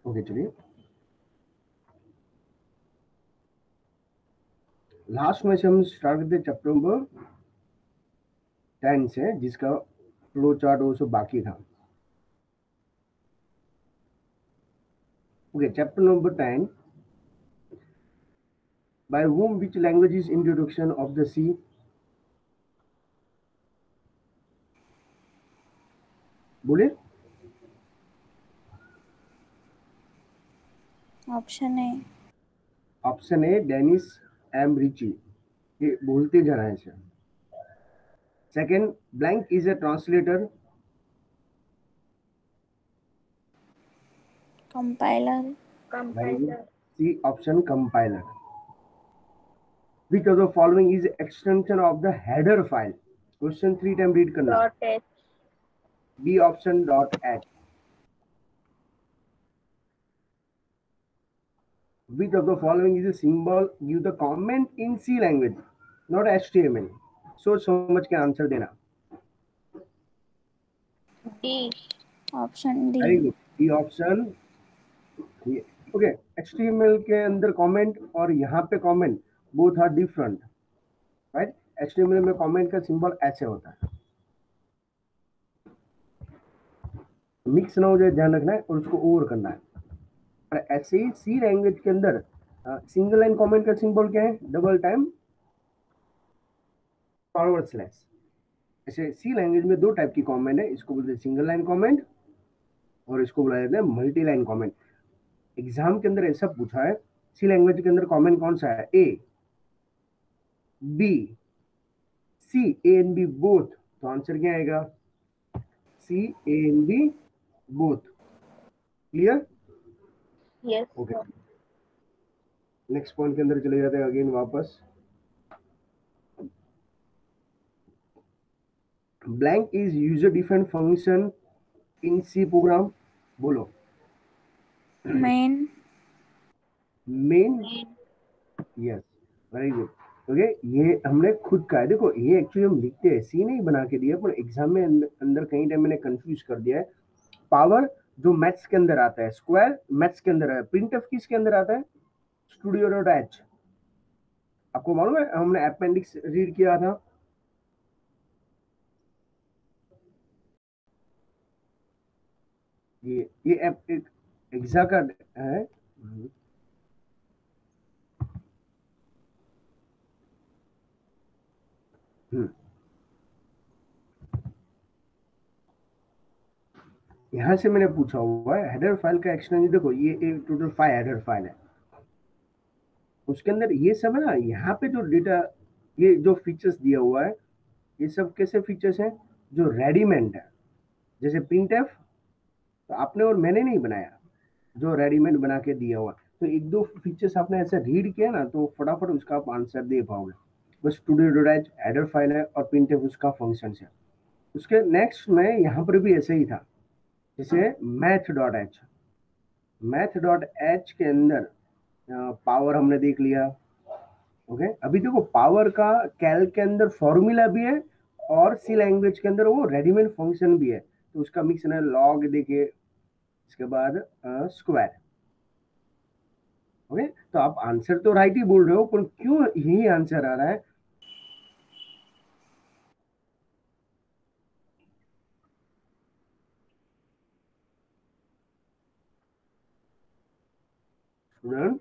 Okay चलिए, last में से हम स्टार्ट करते चैप्टर नंबर 10 से, जिसका फ्लो चार्ट वो सब बाकी था। Okay, chapter number 10, by whom which language is introduction of the sea? बोले option A. Option A Dennis M Ritchie, ये बोलते जा रहे हैं। Second, blank is a translator. Compiler. Very good, C option compiler. Which of the following is extension of the header file? Question 3 time read करना। .h. B option .h. Which of the following is a symbol give the comment in C language, not HTML? सोच समझ के answer देना। D. Option D. Very good, D option. Okay, HTML के अंदर comment और यहाँ पे comment both are different, right? HTML में कमेंट का सिंबल ऐसे होता है, मिक्स ना हो जाए, ध्यान रखना है, और उसको ओवर करना है। और ऐसे ही सी लैंग्वेज के अंदर सिंगल लाइन कमेंट का सिंबल क्या है? Double time forward slash. ऐसे सी लैंग्वेज में दो टाइप की कमेंट है, इसको बोलते हैं सिंगल लाइन कमेंट और इसको बुलाया जाता है मल्टी लाइन कमेंट। एग्जाम के अंदर ऐसा पूछा है, सी लैंग्वेज के अंदर कमेंट कौन सा है? A, B, C, A and B both. तो आंसर क्या आएगा? C, A and B both. Clear? Yes. Okay, next point के अंदर चले जाते हैं अगेन वापस। Blank is user defined function in C program. बोलो। Main. Main, yes, very good. Okay, ये हमने खुद का है। देखो, ये एक्चुअली हम लिखते हैं, सी नहीं बना के दिया, पर एग्जाम में अंदर कहीं टाइम मैंने कंफ्यूज कर दिया है। पावर जो मैथ्स के अंदर आता है, स्क्वायर मैथ्स के अंदर है, प्रिंटफ किसके अंदर आता है? Studio dot H. आपको मालूम है, हमने अपेंडिक्स रीड किया था। ये एग्जा का है। यहां से मैंने पूछा हुआ है हेडर फाइल का एक्सटेंशन। देखो, ये एक टोटल 5 हेडर फाइल है, उसके अंदर ये सब है ना। यहाँ पे जो डेटा, ये जो फीचर्स दिया हुआ है, ये सब कैसे फीचर्स हैं? जो रेडीमेड है, जैसे प्रिंट एफ, तो आपने और मैंने नहीं बनाया, जो रेडीमेड बना के दिया हुआ। तो एक दो फीचर्स आपने ऐसे रीड किया ना, तो फटाफट उसका आप आंसर दे पाओगे। बस studio dot H header file है और प्रिंट एफ उसका फंक्शन है। उसके नेक्स्ट में यहाँ पर भी ऐसे ही था, जैसे math dot H. Math dot H के अंदर पावर हमने देख लिया। ओके, अभी देखो, पावर का कैल के अंदर फॉर्मूला भी है और सी लैंग्वेज के अंदर वो रेडीमेड फंक्शन भी है। तो उसका मिक्स है, लॉग देखिए, इसके बाद स्क्वायर। ओके, तो आप आंसर तो राइट ही बोल रहे हो, पर क्यों यही आंसर आ रहा है? स्टूडेंट,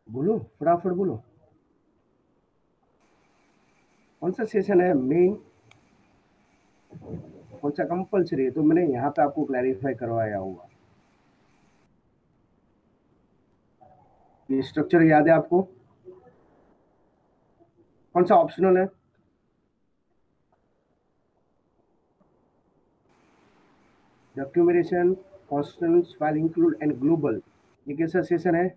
बोलो, फटाफट बोलो। कौन सा सेशन है मेन? कौन सा कंपल्सरी है? तो मैंने यहाँ पे आपको क्लैरिफाई करवाया हुआ। ये स्ट्रक्चर याद है आपको? कौन सा ऑप्शनल है? Documentation, constants, file include and global, ये कैसा सेशन है?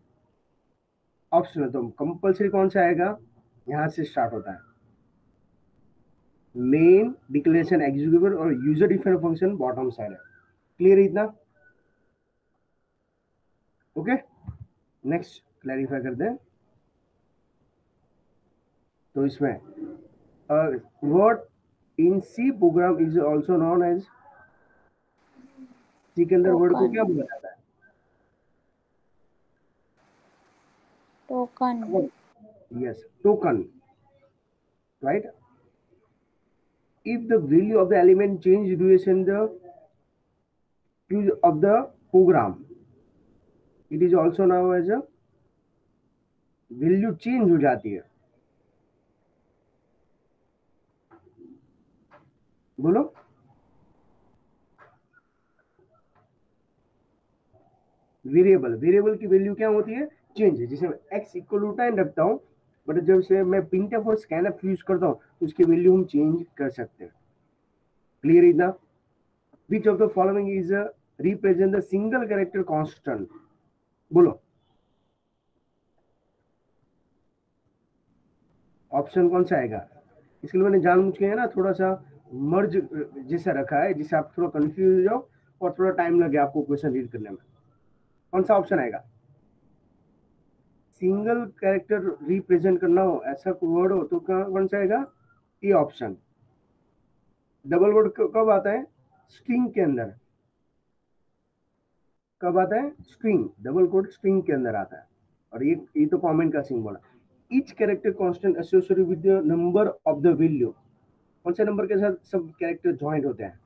ऑप्शनल। तो कंपल्सरी कौन सा आएगा? यहां से स्टार्ट होता है, मेन, डिक्लेरेशन, एग्जीक्यूटिव और user defined function bottom side है। क्लियर है इतना? ओके, नेक्स्ट क्लैरिफाई करते हैं। तो इसमें word in C program is also known as, C के अंदर वर्ड को क्या टोकन बोला जाता है? Token Yes, token, right? If the value of the element change during the use of the program, it is also known as a value change हो जाती है. बोलो. वेरिएबल की वैल्यू क्या होती है? चेंज है. जैसे x इक्वल टू 10 रखता हूँ, बट जब से मैं printf और scanf यूज करता हूँ तो उसकी वैल्यू हम चेंज कर सकते हैं. क्लियर इतना? विच of the following is represent the single character constant? बोलो. ऑप्शन कौन सा आएगा? इसके लिए मैंने जानबूझ के है ना थोड़ा सा मर्ज जैसा रखा है, जिससे आप थोड़ा कंफ्यूज हो जाओ और थोड़ा टाइम लगे आपको क्वेश्चन रीड करने में. कौन सा ऑप्शन आएगा? सिंगल कैरेक्टर रिप्रेजेंट करना हो, ऐसा कोई वर्ड हो तो कौन सा आएगा? ये ऑप्शन. डबल वर्ड कब आता है? स्ट्रिंग के अंदर. कब आता है? स्ट्रिंग. डबल कोड स्ट्रिंग के अंदर आता है. और ये तो कमेंट का सिंबल है. Each character constant associated with the number of the value. कौन से नंबर के साथ सब कैरेक्टर ज्वाइंट होते हैं?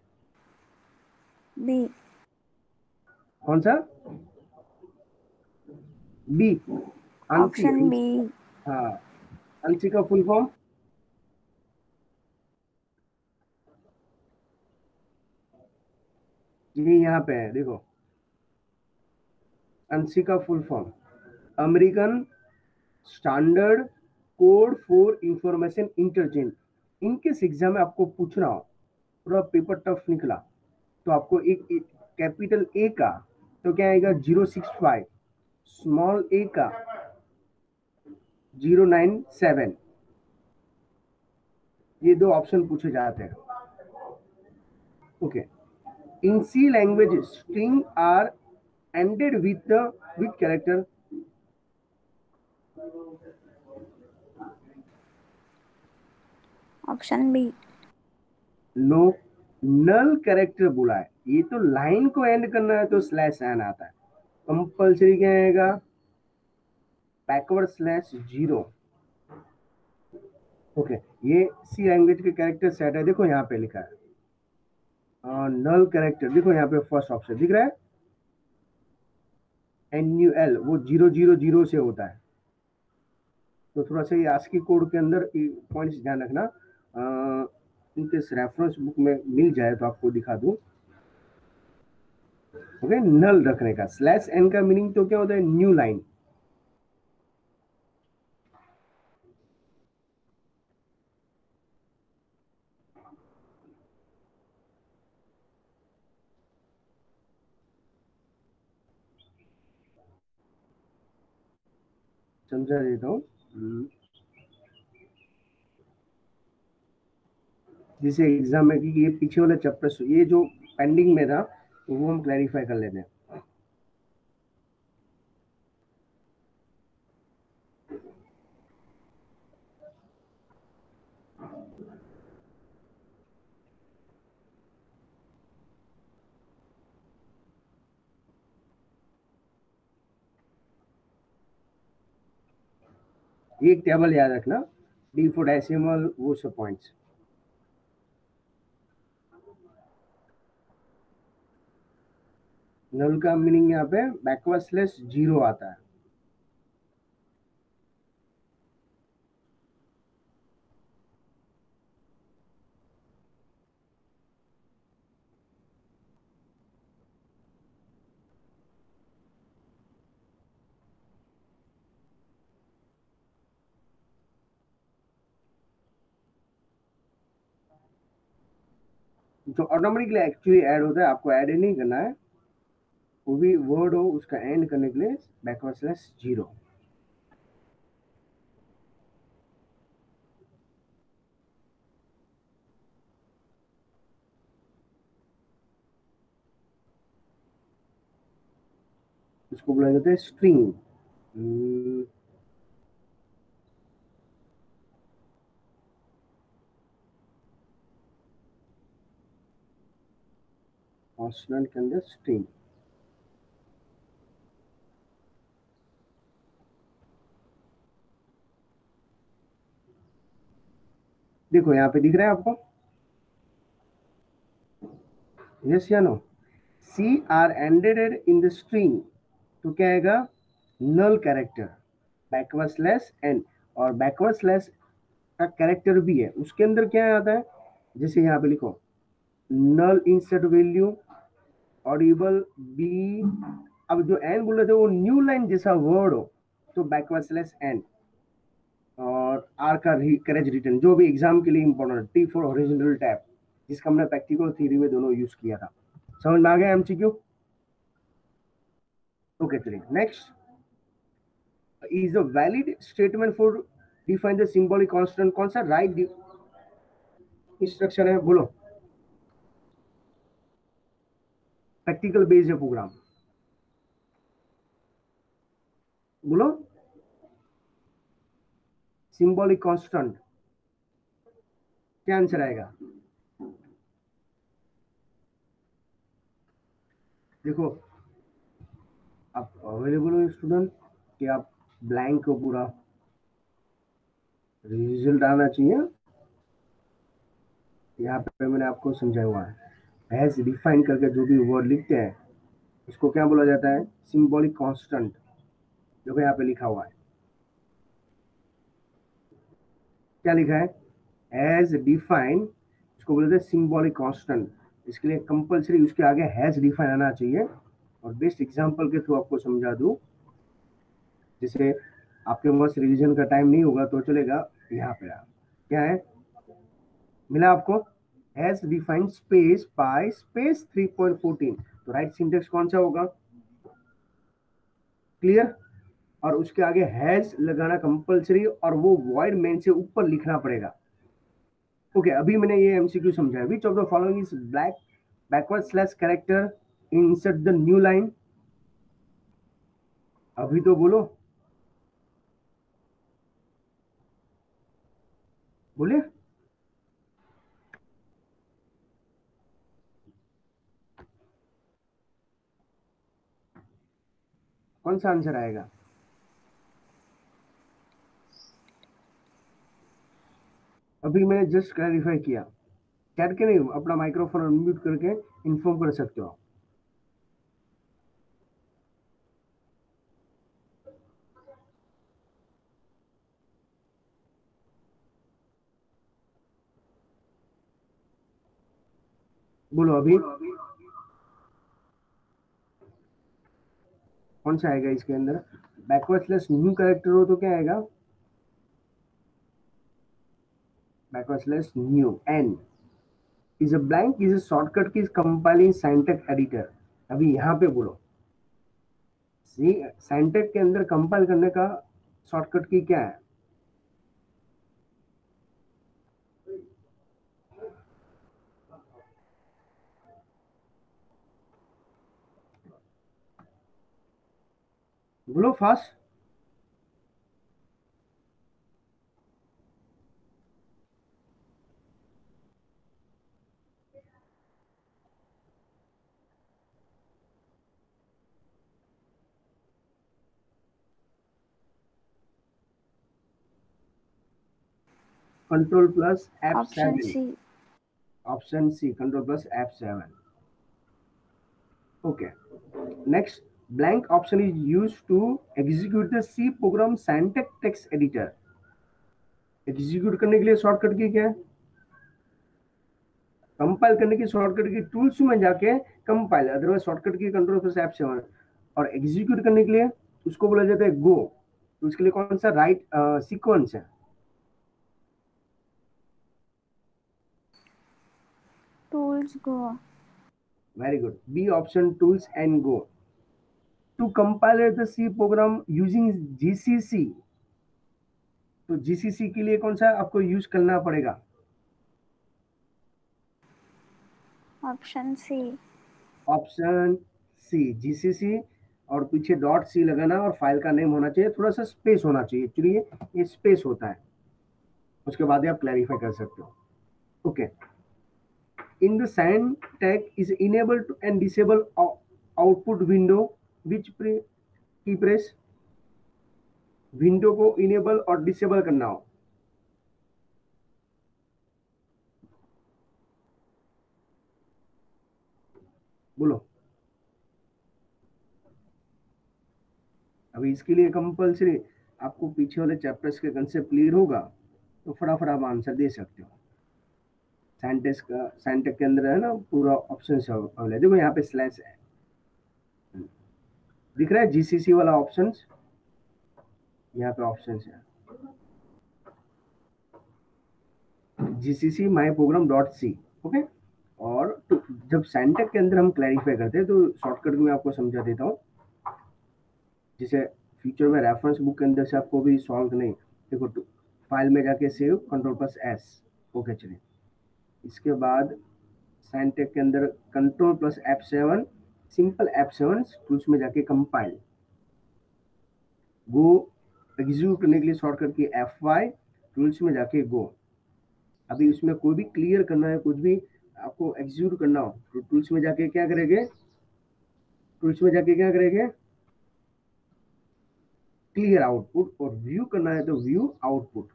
बी कौन सा? बी. आंसी. ऑप्शन बी हाँ. आंसी का फुल फॉर्म? ये यहाँ पे है, देखो. आंसी का full form American standard code for information interchange. In case exam में आपको पूछना हो, थोड़ा पेपर टफ निकला, तो आपको एक कैपिटल ए का तो क्या आएगा? 065. स्मॉल ए का 097. ये दो ऑप्शन पूछे जाते हैं. Okay. In C language string are ended with character. Option B no. Null character बोला है. ये तो लाइन को एंड करना है तो स्लैश एन आता है. कंपल्सरी क्या आएगा? Backward slash 0. ओके. ये सी लैंग्वेज के कैरेक्टर सेट है. देखो यहाँ पे लिखा है नल कैरेक्टर. देखो यहाँ पे फर्स्ट ऑप्शन दिख रहा है NUL. वो 000 से होता है. तो थोड़ा सा ये आस्की कोड के अंदर पॉइंट्स ध्यान रखना. इनके रेफरेंस बुक में मिल जाए तो आपको दिखा दूं. ओके. नल रखने का. स्लैश एन का मीनिंग तो क्या होता है? New line. समझा देता हूँ. जैसे एग्जाम में कि ये पीछे वाला चैप्टर, ये जो पेंडिंग में था वो हम क्लैरिफाई कर लेते हैं. ये एक टेबल याद रखना. डी फॉर डेसिमल, वो सब पॉइंट्स. नल का मीनिंग यहाँ पे बैकवर्ड स्लैश 0 आता है. जो ऑटोमेटिकली एक्चुअली ऐड होता है, आपको ऐड ही नहीं करना है. वो भी वर्ड हो उसका एंड करने के लिए बैकवर्ड स्लैश 0. इसको बोला जाता है स्ट्रिंग. कॉन्स्टेंट के अंदर स्ट्रिंग। देखो यहाँ पे दिख रहा है आपको, यस या no? C are ended in the string, तो क्या आएगा? Null character, backward slash N. और बैकवर्ड स्लैश का कैरेक्टर भी है, उसके अंदर क्या आता है? जैसे यहाँ पे लिखो नल इंसर्ट वैल्यू ऑडिबल बी। अब जो एन बोल रहे थे वो न्यू लाइन जैसा वर्ड हो तो बैकवर्ड स्लैश एन, और आर का करेज रिटर्न, जो भी एग्जाम के लिए important, T for original tab, जिसका हमने प्रैक्टिकल थ्योरी में दोनों यूज किया था। समझ में आ गया एमसीक्यू? ओके चलिए next. Is a valid statement for define the symbolic constant. कौन सा राइट इंस्ट्रक्शन है बोलो? प्रैक्टिकल बेस्ड है प्रोग्राम, बोलो। सिंबॉलिक कांस्टेंट, क्या आंसर आएगा? देखो आप अवेलेबल हो स्टूडेंट कि आप ब्लैंक को पूरा रिजल्ट आना चाहिए। यहाँ पे मैंने आपको समझाया हुआ है, एज डिफाइन करके जो भी वर्ड लिखते हैं उसको क्या बोला जाता है? Symbolic constant. देखो यहाँ पे लिखा हुआ है, क्या लिखा है? एज डिफाइन, इसको बोलते हैं सिंबॉलिक कांस्टेंट। इसके लिए कंपलसरी उसके आगे हैज डिफाइन आना चाहिए। और बेस्ट एग्जांपल के थ्रू आपको समझा दूं, जैसे आपके पास रिवीजन का टाइम नहीं होगा तो चलेगा, यहाँ पे क्या है मिला आपको? Has define space bye space 3.14, तो राइट सिंटेक्स कौन सा होगा? क्लियर? और उसके आगे हैज लगाना कंपलसरी, और वो वॉइड मेन से ऊपर लिखना पड़ेगा। ओके अभी मैंने ये एमसीक्यू समझाया, विच of the following is black backward slash character insert the new line. अभी तो बोलो, बोलिए। कौन सा आंसर आएगा? अभी मैंने जस्ट क्लैरिफाई किया, चैट के नहीं, अपना माइक्रोफोन अनम्यूट करके इन्फॉर्म कर सकते हो। बोलो अभी कौन सा आएगा इसके अंदर? बैकवर्ड स्लैश न्यू कैरेक्टर हो तो क्या आएगा? Backward slash new N is a blank is a shortcut key compiling syntax editor. अभी यहाँ पे बोलो, सी साइंटेक के अंदर कंपाइल करने का शॉर्टकट की क्या है? बोलो fast. Control plus option F7। C. Option C control plus F7। Okay next, blank option is used to execute the C program Syntec text editor। Execute करने के लिए शॉर्टकट की क्या है? कंपाइल करने की शॉर्टकट की टूल्स में जाके कंपाइल, अदरवाइज शॉर्टकट की कंट्रोल प्लस F7। और एग्जीक्यूट करने के लिए उसको बोला जाता है गो, तो उसके लिए कौन सा राइट सीक्वेंस है? Tools go. Very good, B option, tools and go. To compile the C program using GCC, तो जीसीसी के लिए कौन सा आपको यूज करना पड़ेगा? Option C. Option C GCC, और पीछे डॉट सी लगाना, और फाइल का नेम होना चाहिए, थोड़ा सा स्पेस होना चाहिए, एक्चुअली ये स्पेस होता है, उसके बाद ही आप क्लैरिफाई कर सकते हो। Okay in the syntax is enable to and disable output window which की प्रेस विंडो को इनेबल और डिसेबल करना हो। बोलो अभी इसके लिए कंपल्सरी आपको पीछे वाले चैप्टर्स के कंसेप्ट क्लियर होगा तो फटाफट आप आंसर दे सकते हो। साइंटेक्स के अंदर है ना पूरा ऑप्शन अवेलेबल है। देखो यहाँ पे स्लैश है, दिख रहा है जीसीसी वाला ऑप्शन, यहाँ पे ऑप्शन है GCC my program dot C. Okay, और तो जब साइंटेक्स के अंदर हम क्लैरिफाई करते हैं तो शॉर्टकट में आपको समझा देता हूँ, जिसे फ्यूचर में रेफरेंस बुक के अंदर से आपको भी सॉल्व नहीं। देखो फाइल में जाके save control plus S. Okay चलिए, इसके बाद साइंटेक्स के अंदर control plus F7, simple F7 tools में जाके कंपाइल, गो एग्जीक्यूट करने के लिए शॉर्टकट की F5, टूल्स में जाके गो। अभी उसमें कोई भी क्लियर करना है, कुछ भी आपको एग्जीक्यूट करना हो तो टूल्स में जाके क्या करेंगे, टूल्स में जाके क्या करेंगे, क्लियर आउटपुट, और व्यू करना है तो व्यू आउटपुट।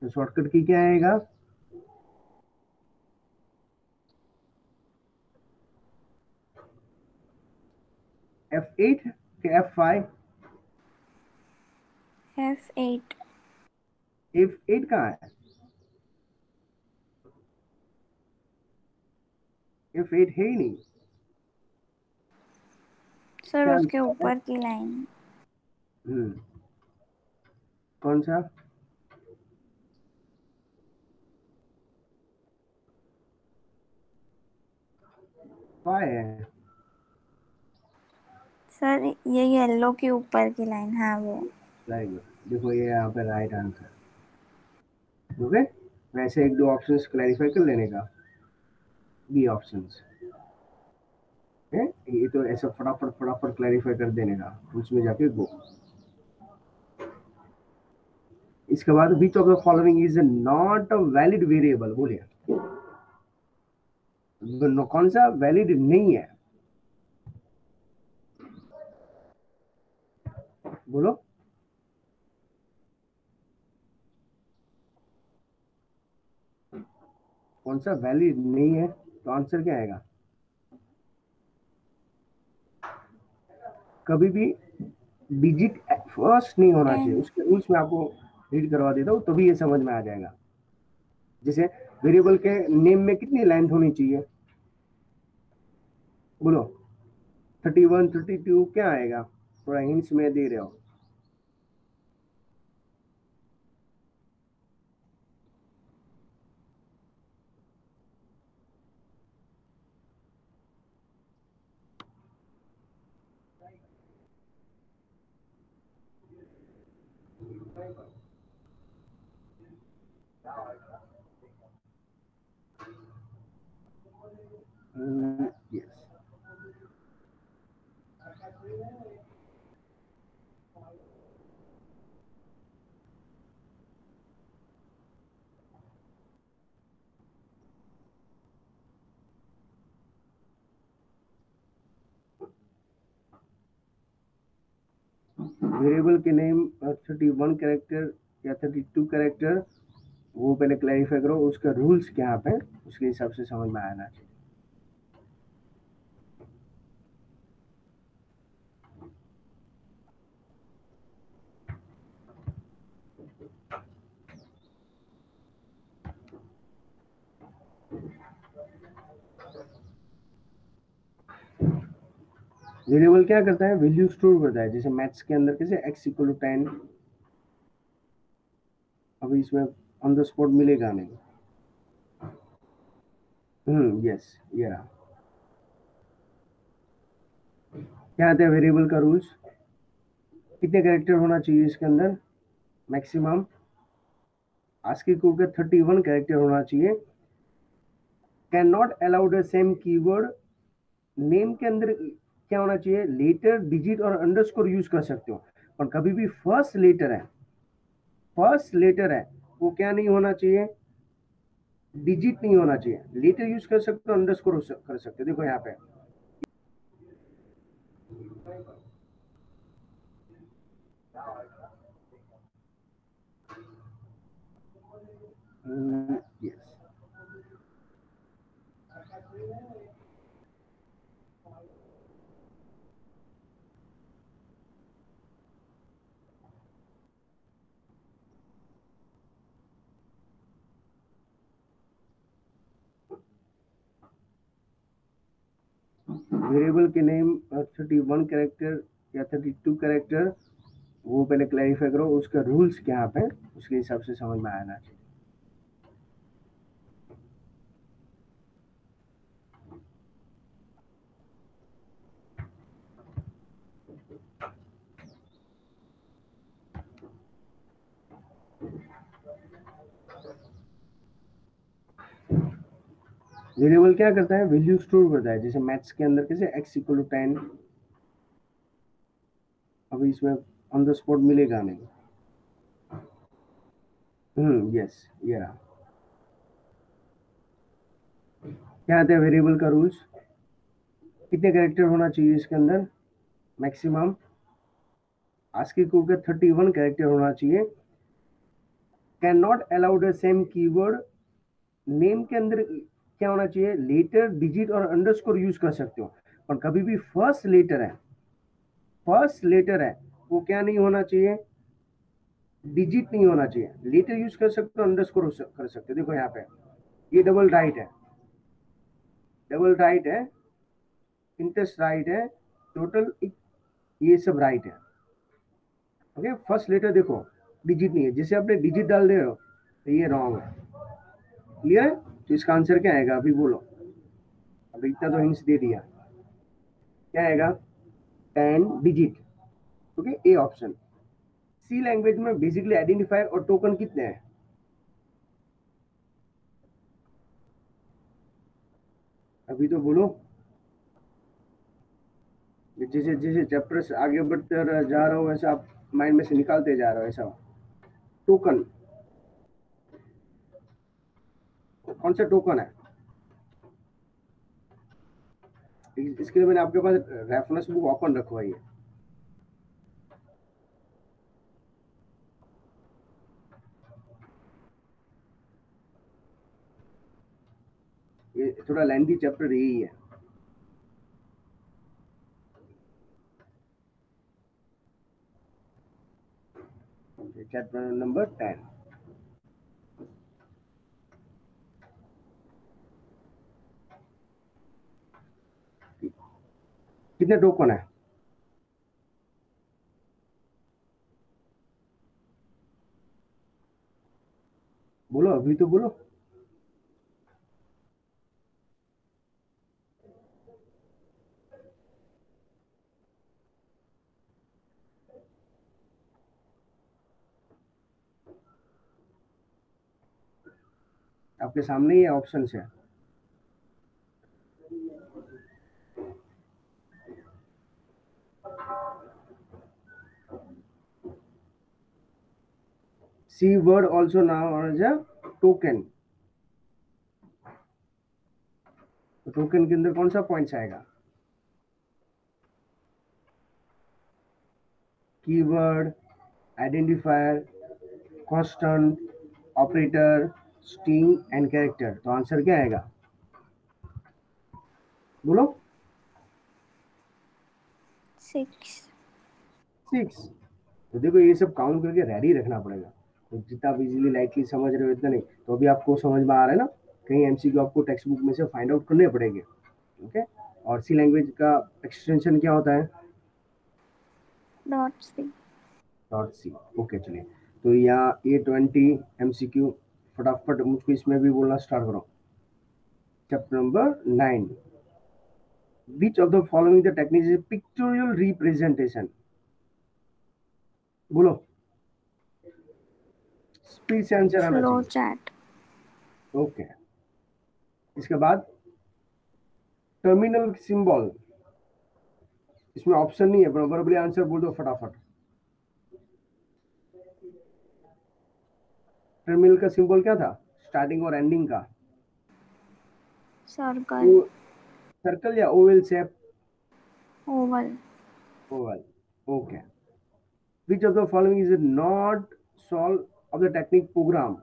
तो शॉर्टकट की क्या आएगा, F8 के F5, F8 F8 कहाँ है, F8 है ही नहीं सर, क्या उसके आंसर है? ऊपर की लाइन। कौन सा, फाइव है सर ये येलो के ऊपर की लाइन, हाँ वो। वेरी गुड, देखो ये यहाँ पे राइट आंसर। ओके, वैसे एक दो ऑप्शंस क्लैरिफाई कर लेने का, बी ऑप्शंस है ये, तो ऐसा फटाफट फटाफट क्लैरिफाई कर देने का, उसमें जाके गो। इसके बाद विच of the following is not a valid variable, बोलिए कौन सा वैलिड नहीं है, बोलो। कौन सा वैलिड नहीं है, तो आंसर क्या आएगा, कभी भी डिजिट फर्स्ट नहीं होना चाहिए। 10। उसके रूल्स में आपको रीड करवा देता हूँ तभी ये समझ में आ जाएगा। जैसे वेरिएबल के नेम में कितनी लेंथ होनी चाहिए, बोलो 31 32 क्या आएगा, थोड़ा हिंट्स में दे रहे हो। यस, वेरिएबल के नेम 31 कैरेक्टर या 32 कैरेक्टर, वो पहले क्लैरिफाई करो, उसका रूल्स क्या पे उसके हिसाब से समझ में आना चाहिए। वेरिएबल क्या करता है, वैल्यू स्टोर करता है, जैसे मैथ्स के अंदर कैसे x इक्वल टू 10, अभी इसमें ऑन द स्पॉट मिलेगा नहीं। यस, ये रहा। क्या आता है वेरिएबल का रूल्स, कितने कैरेक्टर होना चाहिए इसके अंदर, मैक्सिमम आस्की कोड का 31 कैरेक्टर होना चाहिए। Can not allow the same keyword, name के अंदर क्या होना चाहिए, लेटर डिजिट और अंडरस्कोर यूज कर सकते हो, और कभी भी फर्स्ट लेटर है, फर्स्ट लेटर है वो क्या नहीं होना चाहिए, डिजिट नहीं होना चाहिए, लेटर यूज कर सकते हो, अंडरस्कोर कर सकते हो। देखो यहाँ पे यस, वेरिएबल के नेम 31 कैरेक्टर या 32 कैरेक्टर, वो पहले क्लैरिफाई करो, उसका रूल्स क्या पे, उसके हिसाब से समझ में आना चाहिए। वेरिएबल क्या करता है, वैल्यू स्टोर करता है, जैसे मैथ्स के अंदर कैसे x इक्वल टू 10, अभी इसमें ऑन द स्पॉट मिलेगा नहीं। यस, ये रहा। क्या आता है वेरिएबल का रूल्स, कितने कैरेक्टर होना चाहिए इसके अंदर, मैक्सिमम आस्की कोड का 31 कैरेक्टर होना चाहिए। Can not allow the same keyword, name के अंदर क्या होना चाहिए, लेटर, डिजिट और अंडरस्कोर यूज कर सकते हो, और कभी भी फर्स्ट लेटर है, फर्स्ट लेटर है, वो क्या नहीं होना चाहिए, डिजिट नहीं होना चाहिए। लेटर यूज कर सकते हो, अंडरस्कोर कर सकते हो। देखो यहाँ पे ये डबल राइट है, डबल राइट है, इंटरेस्ट राइट है, टोटल ये सब राइट है। ओके, फर्स्ट लेटर देखो डिजिट नहीं है, जैसे आपने डिजिट डाल दे रहे हो तो ये रॉन्ग है। क्लियर है, तो इसका आंसर क्या आएगा अभी बोलो, अब इतना तो हिंट्स दे दिया, क्या आएगा, 10 digit. Okay, A option. C language में बेसिकली आइडेंटिफायर और टोकन कितने हैं, अभी तो बोलो। जैसे जैसे चैप्टर आगे बढ़ते जा रहा हो वैसा आप माइंड में से निकालते जा रहे हो, ऐसा टोकन, कौन सा टोकन है, इसके लिए मैंने आपके पास रेफरेंस बुक ओपन रखवाई है। ये थोड़ा लेंथी चैप्टर यही है। Chapter number 10। कितने टोकन है, बोलो अभी तो बोलो। आपके सामने ही ऑप्शन है। C word also now as a token, तो टोकन के अंदर कौन सा पॉइंट्स आएगा, keyword, identifier, constant, operator, string and character, तो आंसर क्या आएगा बोलो। 6। 6। तो देखो ये सब काउंट करके रेडी रखना पड़ेगा, तो जितना आप इजीली लाइटली समझ रहे हो इतना नहीं, तो अभी आपको समझ में आ रहा है ना, कहीं एमसीक्यू आपको टेक्स्ट बुक में से फाइंड आउट करने पड़ेंगे। ओके, और सी लैंग्वेज का एक्सटेंशन क्या होता है, .c। Dot C. ओके चलिए, तो यहाँ A20 एमसीक्यू, फटाफट मुझको इसमें भी बोलना स्टार्ट करो। Chapter number 9, which of the following the technique is pictorial representation, बोलो, स्पीड से आंसर आना फ्लो चाहिए। चार्ट। ओके, इसके बाद टर्मिनल सिंबल, इसमें ऑप्शन नहीं है, बराबर आंसर बोल दो फटाफट। टर्मिनल का सिंबल क्या था, स्टार्टिंग और एंडिंग का, सर्कल सर्कल या oval shape? Oval oval, okay. Which of the following is not solve of the technique program?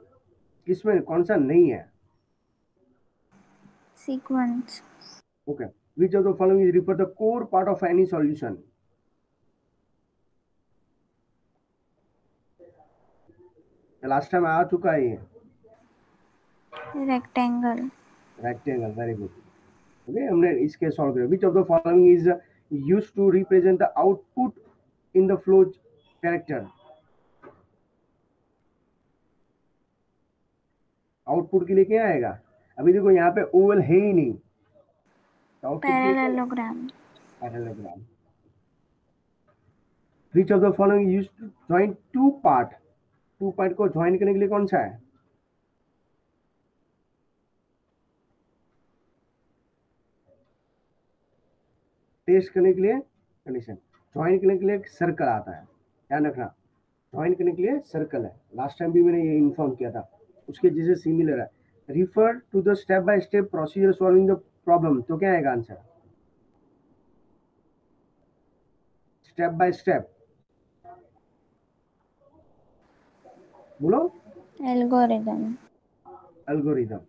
किसमें कौन सा नहीं है? Sequence okay. Which of the following is refer the core part of any solution? Last time आ चुका है ये। Rectangle rectangle, very good. Okay, हमने इसके सॉल्व किया। Which of the following is used to represent the output in the flow character? Output के लिए क्या आएगा? अभी देखो यहाँ पे ओवल है ही नहीं, आउटपुट के लिए parallelogram parallelogram. Which of the following used to join two part? Two part को ज्वाइन करने के लिए कौन सा है? टेस्ट करने के लिए कंडीशन। ज्वाइन करने के लिए सर्कल आता है, ध्यान रखना। ज्वाइन करने के लिए सर्कल है, लास्ट टाइम भी मैंने ये इन्फॉर्म किया था, उसके जैसे सिमिलर है। Refer to the step by step procedure solving the problem, तो क्या आएगा आंसर? स्टेप बाय स्टेप बोलो। Algorithm algorithm.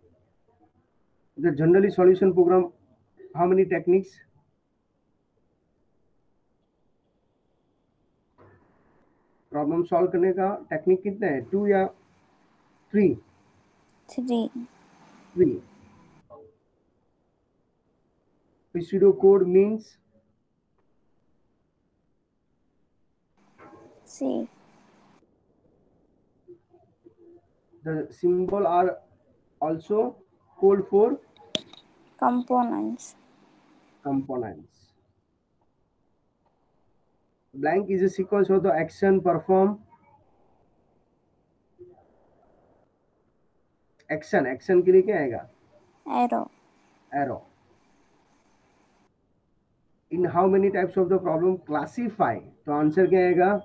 The generally solution program how many techniques? Problem solve करने का टेक्निक कितने हैं, 2 या 3? 3 3। pseudo code means? C The symbol are also code for components components. Blank is a sequence of the action performed. Action के लिए क्या आएगा? Arrow. In how many types of the problem classify? तो answer क्या आएगा?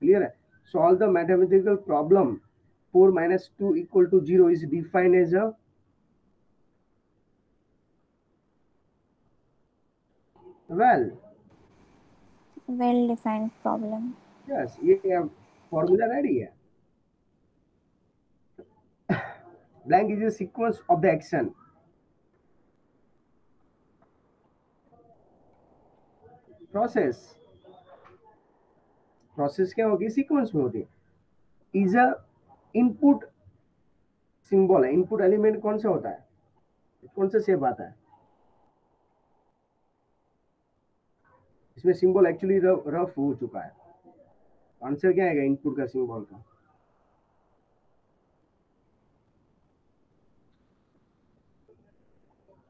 Clear है? Solve the mathematical problem 4 minus 2 equal to 0 is defined as a well defined problem yes, ये formula ready है। Blank is a sequence of the action. Process क्या होगी? Sequence में होती है। इज अ इनपुट सिंबल है। Input element कौन सा होता है? कौन सा शेप आता है इसमें? सिंबल एक्चुअली रफ हो चुका है। आंसर क्या आएगा इनपुट का सिंबल का?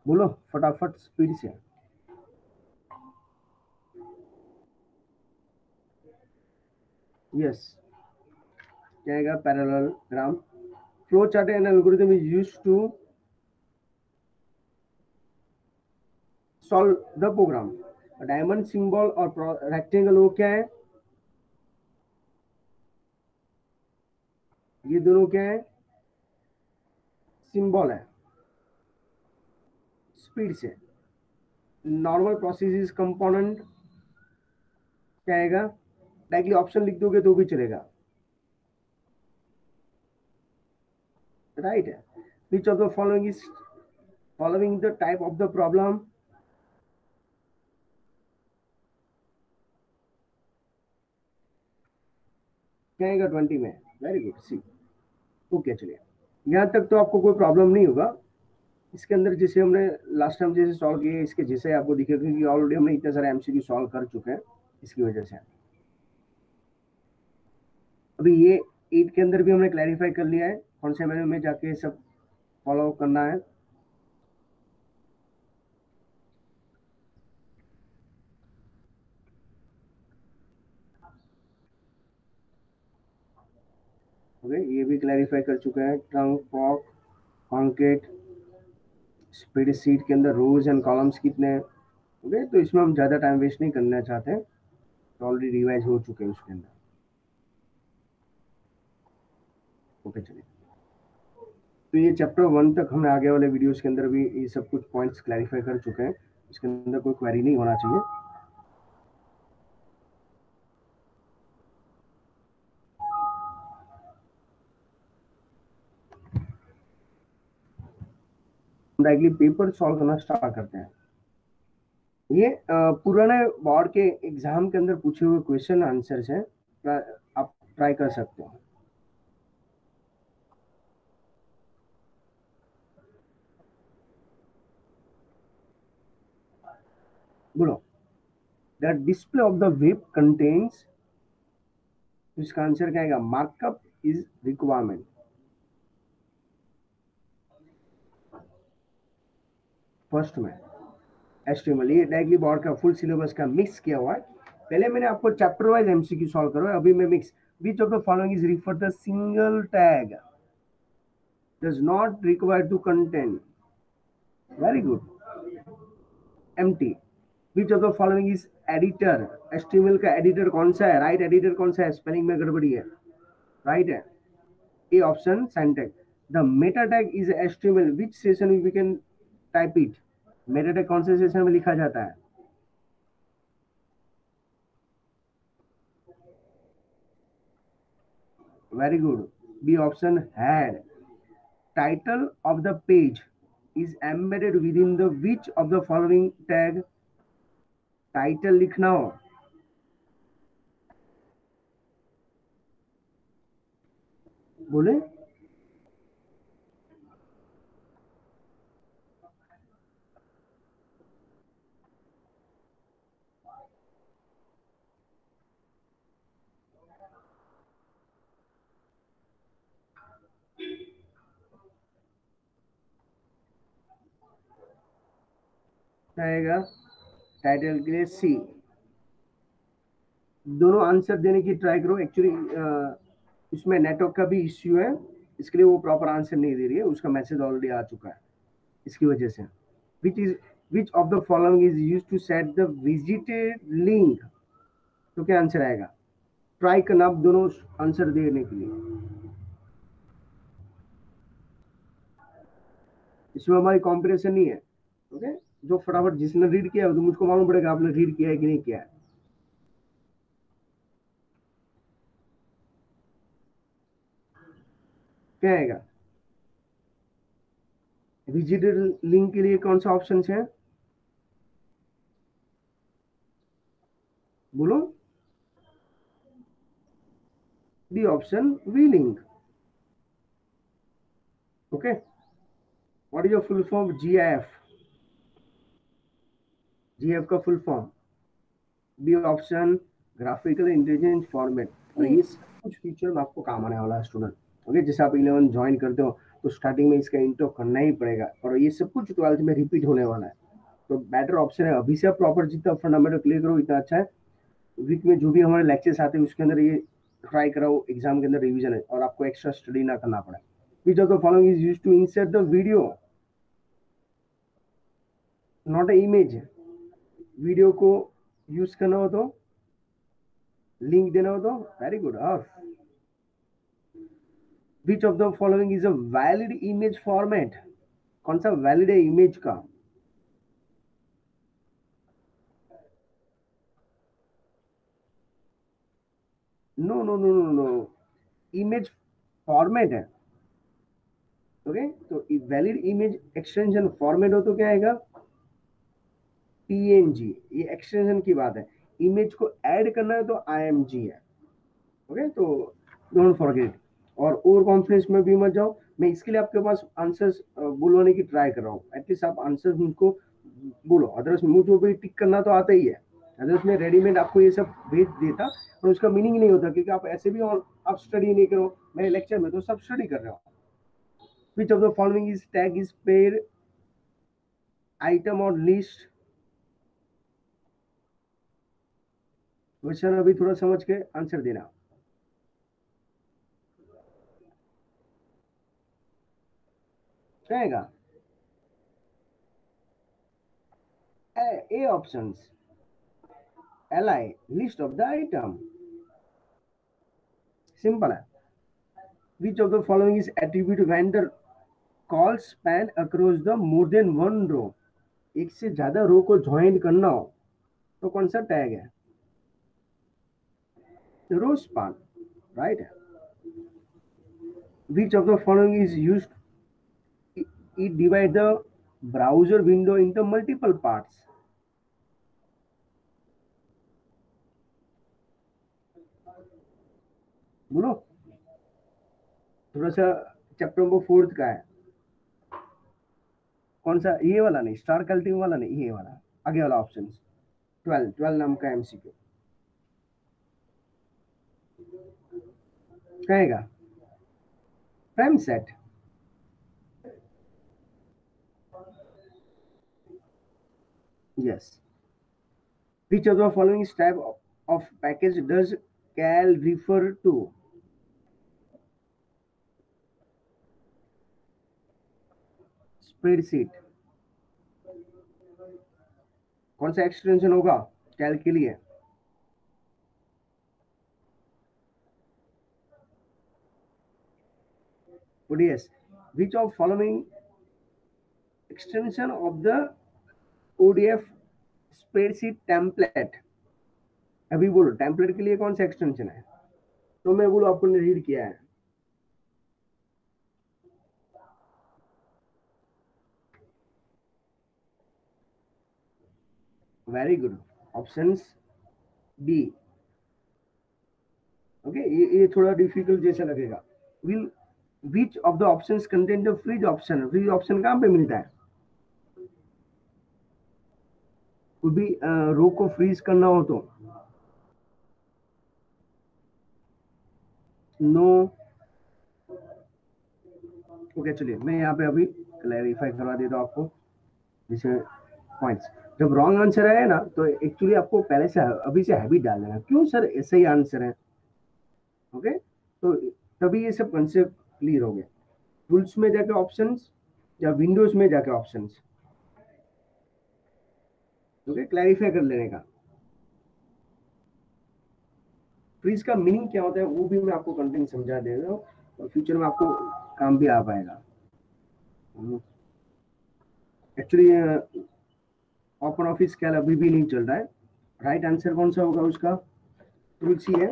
बोलो फटाफट स्पीड से। यस, क्या आएगा? Parallelogram. Flow chart and algorithm is used to solve the program. Diamond symbol और रेक्टेंगल वो क्या है? ये दोनों क्या है? सिंबल है। स्पीड से। नॉर्मल प्रोसेस इज कंपोनेंट क्या आएगा? डायरेक्टली ऑप्शन लिख दोगे तो भी चलेगा, राइट है। Which of the following is following the type of the problem? क्या आएगा 20 में? वेरी गुड, सी। ओके, चलिए यहाँ तक तो आपको कोई प्रॉब्लम नहीं होगा। इसके अंदर जैसे हमने लास्ट टाइम जैसे सॉल्व किए, इसके जैसे आपको दिखेगा क्योंकि ऑलरेडी हमने इतने सारे एमसीक्यू सॉल्व कर चुके हैं, इसकी वजह से। अभी ये 8 के अंदर भी हमने क्लैरिफाई कर लिया है कौन से मेनू में जाके सब फॉलो करना है। ओके, ये भी क्लैरिफाई कर चुके हैं। ट्रंक, पॉक, कॉन्केट, स्प्रेडशीट के अंदर रोज एंड कॉलम्स कितने हैं। ओके, तो इसमें हम ज़्यादा टाइम वेस्ट नहीं करना चाहते हैं, तो ऑलरेडी रिवाइज हो चुके हैं उसके अंदर। ओके चलिए, तो ये चैप्टर 1 तक हमने आगे वाले वीडियोस के अंदर भी ये सब कुछ पॉइंट्स क्लैरिफाई कर चुके हैं, इसके अंदर कोई क्वेरी नहीं होना चाहिए। डायरेक्टली पेपर सॉल्व करना स्टार्ट करते हैं। ये पुराने बोर्ड के एग्जाम के अंदर पूछे हुए क्वेश्चन आंसर्स हैं, आप ट्राई कर सकते हो। बोलो, the display of the web contains, इसका आंसर क्या आएगा? Markup is requirement. फर्स्ट में HTML, ये डायरेक्टली बोर्ड का फुल सिलेबस का मिक्स किया हुआ है। पहले मैंने आपको चैप्टर वाइज MCQ सॉल्व करो, अभी मैं mix. Which of the following is refer the single tag does not require to content, very good. Empty. Which of the following is editor, HTML का एडिटर कौन सा है? राइट एडिटर कौन सा है? स्पेलिंग में गड़बड़ी है, राइट है A option syntax. The meta tag is HTML, which session we can type it? Meta tag कौन से सेशन में लिखा जाता है? Very good. B option had. Title of the page is embedded within the which of the following tag? Title लिखना हो, बोले। आएगा टाइटल के लिए सी। दोनों आंसर देने की ट्राई करो। एक्चुअली इसमें नेटवर्क का भी इश्यू है, इसके लिए वो प्रॉपर आंसर नहीं दे रही है, उसका मैसेज ऑलरेडी आ चुका है इसकी वजह से। Which of the following is use to set the visited link, तो क्या आंसर आएगा? ट्राई करना आप दोनों आंसर देने के लिए। इसमें हमारी कॉम्पिटिशन नहीं है, ओके। जो फटाफट जिसने रीड किया है तो मुझको मालूम पड़ेगा आपने रीड किया है कि नहीं किया है। क्या आएगा? विजिटेड लिंक के लिए कौन सा ऑप्शन है? बोलो। D option, we link. Okay, what is your full form? GIF। GIF का full form B option, graphical intelligence format. और ये सब कुछ फीचर आपको काम आने वाला है स्टूडेंट। ओके, जैसे आप 11 ज्वाइन करते हो तो स्टार्टिंग में इसका इंट्रो करना ही पड़ेगा, और ये सब कुछ 12th में रिपीट होने वाला है। तो बेटर ऑप्शन है अभी से आप प्रॉपर जितना फंडामेंटल क्लियर करो इतना अच्छा है। वीक में जो भी हमारे लेक्चर्स आते हैं उसके अंदर ये ट्राई कराओ, एग्जाम के अंदर रिवीजन है और आपको एक्स्ट्रा स्टडी ना करना पड़े। Which of the following is used to insert the video, not a image. Video को यूज करना हो तो, लिंक देना हो तो, वेरी गुड। और which of the following is a valid image format, कौन सा वैलिड है इमेज का? No no no no no, image format है। ओके, तो वैलिड इमेज एक्सटेंशन फॉर्मेट हो तो क्या आएगा? PNG। ये एक्सटेंशन की बात है, इमेज को ऐड करना है तो IMG है। ओके, तो डोंट फॉरगेट। और कॉन्फ्रेंस में भी मत जाओ, मैं इसके लिए आपके पास आंसर्स बुलवाने की ट्राई कर रहा हूँ। एटलीस्ट आप आंसर्स मुझको बोलो, अदरवाइज मुझे भी टिक करना तो आता ही है। अदरवाइज मैं रेडीमेड आपको ये सब भेज देता और उसका मीनिंग नहीं होता, क्योंकि आप ऐसे भी आप स्टडी नहीं करो मेरे लेक्चर में, तो सब स्टडी कर रहे हो। Which of the following is tag is paid item और लिस्ट? क्वेश्चन अभी थोड़ा समझ के आंसर देना। क्या आएगा? A options, LI, list of the item. Simple है। Which of the following is attribute when the call span across the more than one row? एक से ज्यादा रो को ज्वाइन करना हो तो कौन सा टैग है? Row span, right? Which of the following is used? It divide the browser window into multiple parts. बोलो, थोड़ा सा चैप्टर नंबर 4 का है, कौन सा? ये वाला नहीं, स्टार कल्टिंग वाला नहीं, ये वाला आगे वाला ऑप्शन 12 नाम का एमसीक्यू कहेगा frame set. Yes. Which of the following type of package does cal refer to? Spreadsheet. कौन सा एक्सटेंशन होगा कैल के लिए? ODS। Which of following extension of the ODF spreadsheet template? अभी बोलो टेम्पलेट के लिए कौन सा एक्सटेंशन है? तो मैं बोलो आपको ने रीड किया है। Very good, options B. Okay, ये थोड़ा डिफिकल्ट जैसा लगेगा। Will which of the options contain the freeze option? Freeze option कहाँ पे मिलता है? कोई भी रो को फ्रीज करना हो तो नो। ओके, चलिए मैं यहाँ पे अभी क्लैरिफाई करवा देता हूँ आपको जैसे पॉइंट्स। जब रॉन्ग आंसर है ना तो एक्चुअली आपको पहले से अभी से हैबिट डाल देना, क्यों सर ऐसे ही आंसर है। ओके, तो तभी ये सब कंसेप्ट क्लियर हो गए। टूल्स में जाके ऑप्शंस या विंडोज में जाके ऑप्शंस, ओके, क्लैरिफाई कर लेने का। फ्रीज का मीनिंग क्या होता है वो भी मैं आपको कंटेंट समझा दे रहा हूँ और फ्यूचर में आपको काम भी आ पाएगा। एक्चुअली ओपन ऑफिस कैल अभी भी नहीं चल रहा है। राइट आंसर कौन सा होगा उसका? टूल्स ही है,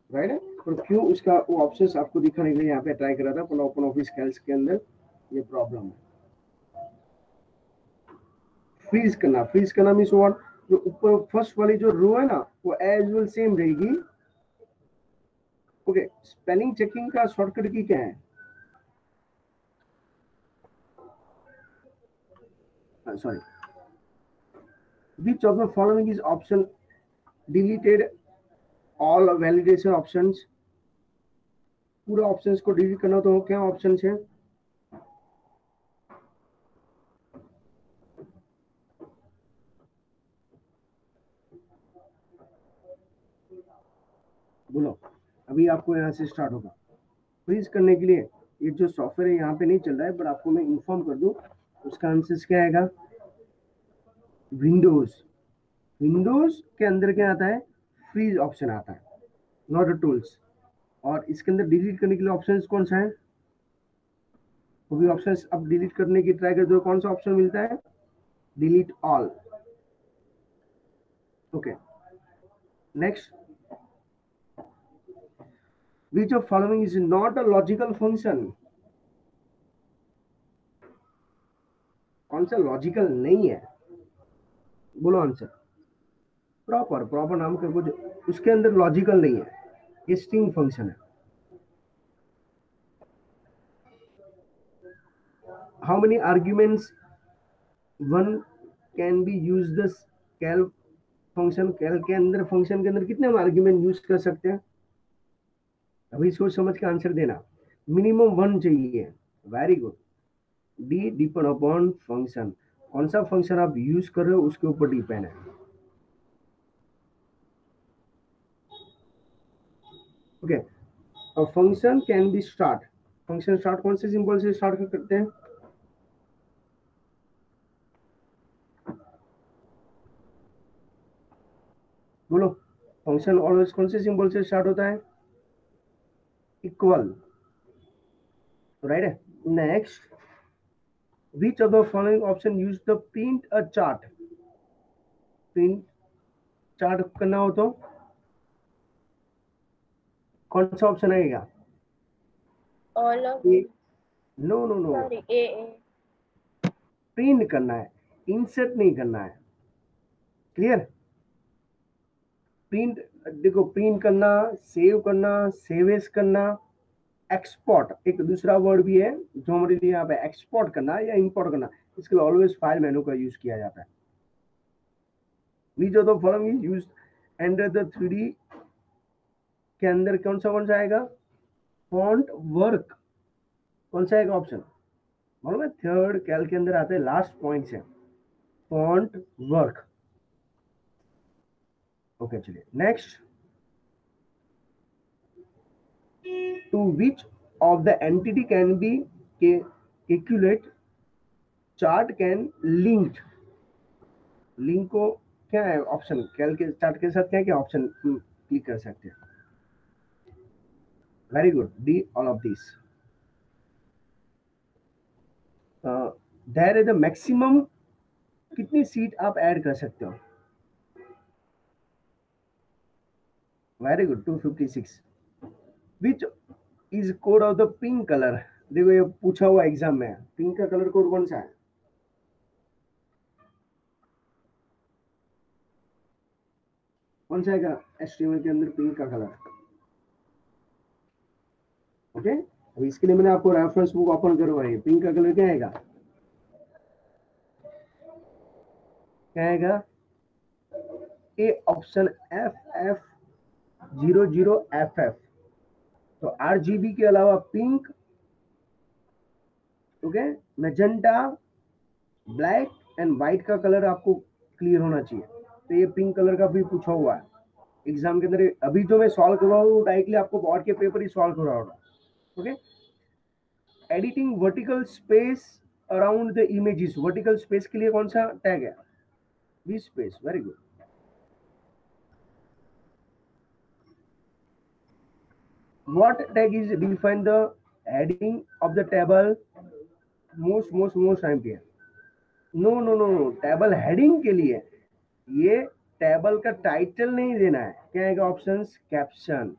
राइट है। और क्यों उसका वो ऑप्शंस आपको दिखाने के लिए यहाँ पे ट्राई कर रहा था, पर ओपन ऑफिस कैल्स के अंदर ये प्रॉब्लम है। फ्रीज करना, फ्रीज करना मीन्स व्हाट? जो ऊपर फर्स्ट वाली जो रो है ना वो एज वेल सेम रहेगी। ओके, स्पेलिंग चेकिंग का शॉर्टकट की क्या है? Sorry, which of the following is option deleted all validation options? पूरा ऑप्शंस को डिलीट करना तो क्या ऑप्शन है? बोलो, अभी आपको यहाँ से स्टार्ट होगा। फ्रीज करने के लिए ये जो सॉफ्टवेयर है यहाँ पे नहीं चल रहा है, बट आपको मैं इन्फॉर्म कर दूं उसका आंसर क्या आएगा? विंडोज। विंडोज के अंदर क्या आता है? फ्रीज ऑप्शन आता है, नॉट टूल्स। और इसके अंदर डिलीट करने के लिए ऑप्शन कौन सा है? वो भी ऑप्शन अब डिलीट करने की ट्राई कर दो, कौन सा ऑप्शन मिलता है? Delete all. Okay, next. Which of following is not a logical function? कौन सा लॉजिकल नहीं है? बोलो आंसर। प्रॉपर, प्रॉपर नाम का कुछ उसके अंदर लॉजिकल नहीं है, ये स्ट्रिंग फंक्शन है। How many arguments one can be use the Calc function? Calc के अंदर फंक्शन के अंदर कितने हम आर्ग्यूमेंट यूज कर सकते हैं? अभी सोच समझ के आंसर देना। मिनिमम 1 चाहिए। Very good. D depend upon function, कौन सा फंक्शन आप यूज कर रहे हो उसके ऊपर डिपेंड है। Okay, function can be start. Function start कौन से सिंबल से स्टार्ट करते हैं? बोलो, फंक्शन ऑलवेज कौन से सिंबल से स्टार्ट होता है? इक्वल। राइट है। Next, which of the following option use the print a chart, print chart करना हो तो कौन सा ऑप्शन आएगा? All of A, these. No no no, Sorry, A. Print करना है, इंसर्ट नहीं करना है। क्लियर? प्रिंट, देखो प्रिंट करना, सेव करना, सेव एज करना, एक्सपोर्ट एक दूसरा वर्ड भी है जो हमारे लिए यहाँ पे एक्सपोर्ट करना या इंपोर्ट करना, इसके लिए ऑलवेज फाइल मेनू का यूज किया जाता है। Which of the following is used under the 3D के अंदर कौन सा आएगा? फॉन्ट वर्क कौन सा आएगा ऑप्शन? मालूम है? थर्ड कैल के अंदर आता है, लास्ट पॉइंट से फॉन्ट वर्क। ओके चलिए next, to which of the entity can be calculate chart can linked, link को क्या है ऑप्शन? कैल के चार्ट के साथ क्या क्या ऑप्शन क्लिक कर सकते हैं? Very good, D all of this. There is the maximum, कितनी सीट आप ऐड कर सकते हो? Very good, 256। Which is code of the pink colour? देखो ये पूछा हुआ एग्जाम में, पिंक का कलर कोड कौन सा है? कौन सा आएगा एचटीएमएल के अंदर पिंक का कलर? ओके, अब इसके लिए मैंने आपको रेफरेंस बुक ओपन करवाई है। पिंक का कलर क्या आएगा? क्या आएगा? A option FF00FF। तो RGB के अलावा pink, okay, magenta, black and white का कलर आपको क्लियर होना चाहिए। तो ये पिंक कलर का भी पूछा हुआ है एग्जाम के अंदर। अभी तो मैं सॉल्व करवा रहा हूँ, डायरेक्टली आपको बोर्ड के पेपर ही सॉल्व करवा रहा हूँ। Okay, editing vertical space around the images, vertical space के लिए कौन सा टैग है? We space, very good. What tag is define the heading of the table? most time पे no no no no, table heading के लिए ये table का टाइटल नहीं देना है। क्या आएगा ऑप्शंस? कैप्शन।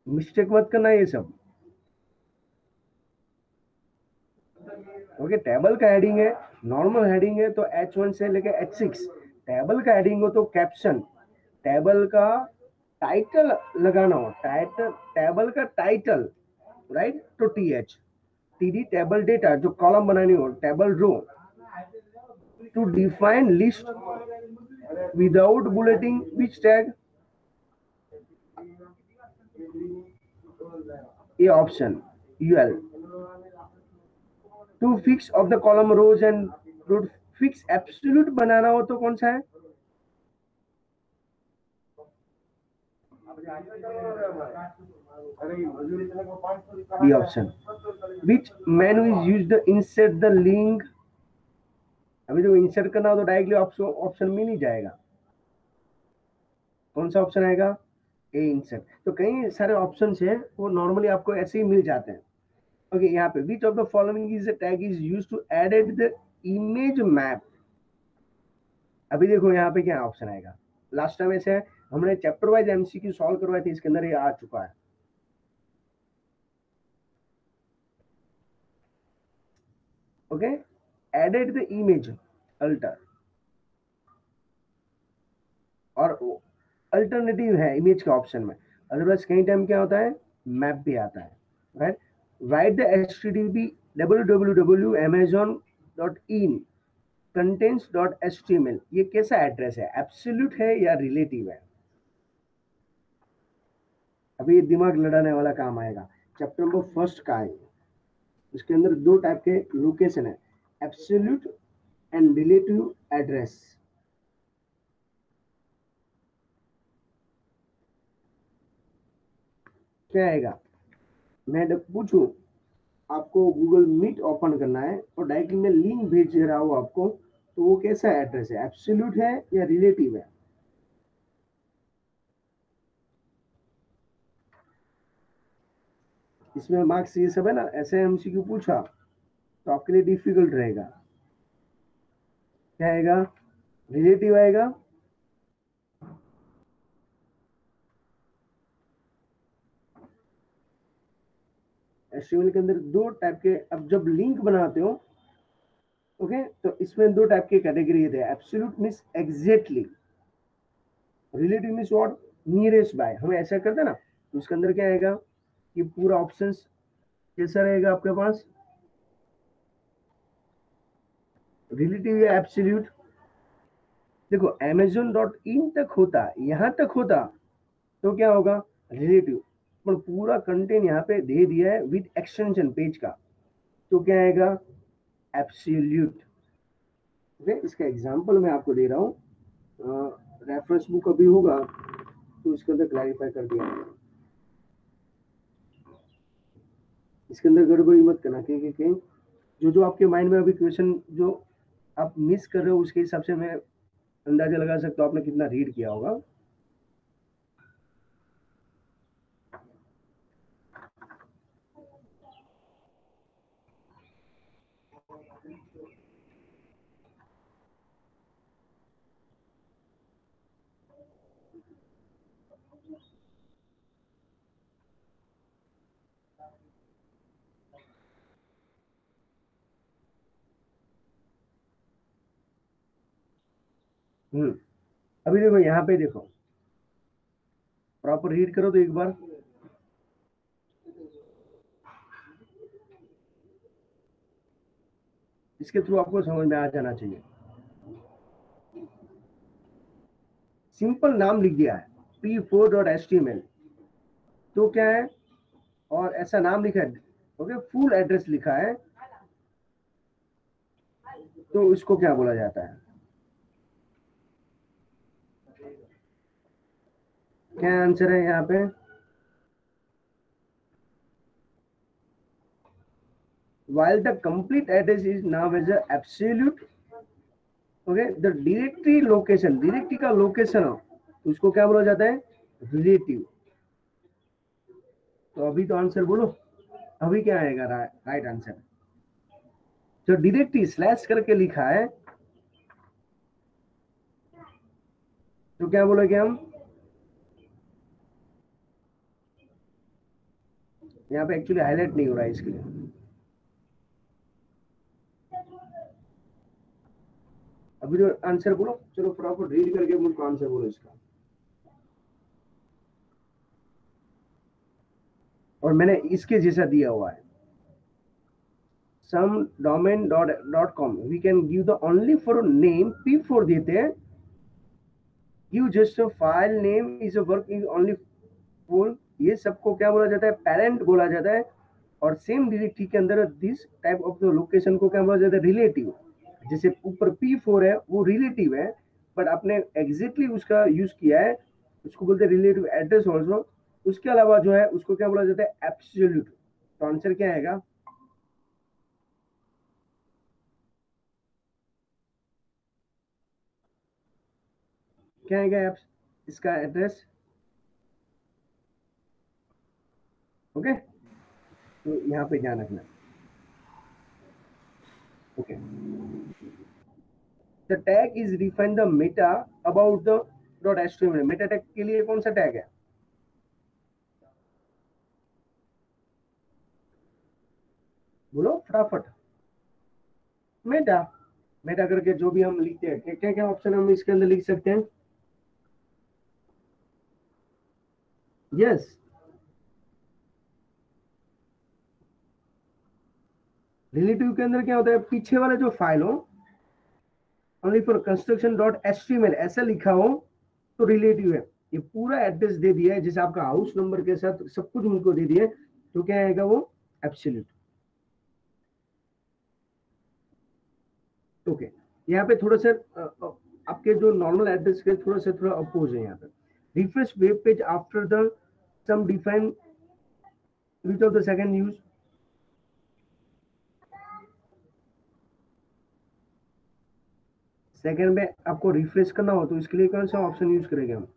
मिस्टेक मत करना ये सब। ओके, टेबल का हेडिंग है, नॉर्मल हेडिंग है तो H1 से लेके H6। टेबल का हेडिंग हो तो कैप्शन। टेबल का टाइटल लगाना हो, टाइटल, टेबल का टाइटल, राइट, तो TH। TD टेबल डेटा, जो कॉलम बनानी हो, table row. To define list without bulleting which tag? ये option UL। To fix of the column rows and to fix absolute बनाना हो तो कौन सा है? B option. Which menu is used insert the link? अभी जो इंसर्ट करना हो तो डायरेक्टली ऑप्शन मिल ही जाएगा। कौन सा ऑप्शन आएगा? ए इंसर्ट। तो कई सारे ऑप्शन है वो नॉर्मली आपको ऐसे ही मिल जाते हैं। ओके, यहाँ पे which of the following is tag is used to edit the image map? अभी देखो यहाँ पे क्या ऑप्शन आएगा। लास्ट टाइम ऐसे हमने चैप्टर वाइज MCQ सॉल्व करवाए थे, इसके अंदर ये आ चुका है। Okay, edit the image, alter, और अल्टरनेटिव है इमेज के ऑप्शन में। अदरवाइज कई टाइम क्या होता है, मैप भी आता है, right. Right the HTTP www.amazon.in contents.html, ये कैसा एड्रेस है? एब्सोल्यूट है या रिलेटिव है? अभी ये दिमाग लड़ाने वाला काम आएगा। चैप्टर नंबर फर्स्ट का है, इसके अंदर दो टाइप के लोकेशन है, एब्सोल्यूट एंड रिलेटिव एड्रेस। क्या आएगा? मैं जब पूछूं आपको गूगल मीट ओपन करना है और डायरेक्टली मैं लिंक भेज रहा हूं आपको, तो वो कैसा एड्रेस है? एब्सोल्यूट है या रिलेटिव है? इसमें मार्क्स ये सब है ना, ऐसे एमसीक्यू पूछा तो आपके लिए डिफिकल्ट रहेगा। क्या आएगा? रिलेटिव आएगा, एचटीएमएल के अंदर दो टाइप के, अब जब लिंक बनाते हो ओके, तो इसमें दो टाइप के कैटेगरी है, absolute means exactly, relative means what, nearest by, हम ऐसा करते हैं ना, तो उसके अंदर क्या आएगा कि पूरा ऑप्शंस कैसा रहेगा आपके पास, रिलेटिव या एब्सोल्यूट। देखो amazon.in तक होता, यहां तक होता तो क्या होगा, रिलेटिव, पर पूरा कंटेंट यहाँ पे दे दिया है विद एक्सटेंशन पेज का, तो क्या आएगा, एब्सोल्यूट। ओके, इसका एग्जांपल मैं आपको दे रहा हूँ, रेफरेंस बुक अभी होगा तो इसके अंदर क्लैरिफाई कर दिया है। इसके अंदर गड़बड़ी मत करना, कहीं जो जो आपके माइंड में अभी क्वेश्चन जो आप मिस कर रहे हो उसके हिसाब से मैं अंदाजा लगा सकता हूँ आपने कितना रीड किया होगा। अभी देखो यहाँ पे देखो, प्रॉपर रीड करो तो एक बार, इसके थ्रू आपको समझ में आ जाना चाहिए। सिंपल नाम लिख दिया है p4.html, तो क्या है, और ऐसा नाम लिखा है, ओके, फुल एड्रेस लिखा है, तो इसको क्या बोला जाता है, क्या आंसर है यहाँ पे, while the complete address is now as a absolute, okay, the directory location, directory का लोकेशन हो तो उसको क्या बोला जाता है, रिलेटिव। तो अभी तो आंसर बोलो, अभी क्या आएगा राइट आंसर, जो डायरेक्टरी स्लैश करके लिखा है तो क्या बोलोगे हम, यहाँ पे एक्चुअली हाईलाइट नहीं हो रहा है इसके लिए, अभी जो आंसर बोलो, चलो प्रॉपर रीड करके मुझको आंसर बोलो इसका। और मैंने इसके जैसा दिया हुआ है, some domain.com we can give the only for name p4 देते हैं, give just a file name is a work is only for, ये सबको क्या बोला जाता है, पेरेंट बोला जाता है। और सेम डायरेक्टरी के अंदर this type of the location को क्या बोला जाता है, रिलेटिव। जैसे ऊपर p4 है वो रिलेटिव है, बट आपने एग्जैक्टली उसका यूज किया है, उसको बोलते हैं रिलेटिव एड्रेस ऑल्सो। उसके अलावा जो है उसको क्या बोला जाता है, एब्सोल्यूट। तो आंसर क्या आएगा, क्या आएगा इसका एड्रेस, ओके, तो यहाँ पे ध्यान रखना, okay. The tag is define the Meta about the dot HTML, Meta tag के लिए कौन सा टैग है, बोलो फटाफट, मेटा, मेटा करके जो भी हम लिखते हैं, क्या क्या ऑप्शन हम इसके अंदर लिख सकते हैं, यस, रिलेटिव के अंदर क्या होता है, पीछे वाले जो फाइल हो, only for construction dot HTML ऐसा लिखा हो तो रिलेटिव है। ये पूरा एड्रेस दे दिया है, जैसे आपका हाउस नंबर के साथ सब कुछ उनको दे दिया है, तो क्या आएगा वो, एब्सोल्यूट। ओके, यहाँ पे थोड़ा सा आपके जो नॉर्मल एड्रेस के थोड़ा अपोज है, यहाँ पे refresh web page after the some define which of the second use, second में आपको रिफ्रेश करना हो तो इसके लिए कौन सा ऑप्शन यूज करेंगे हम,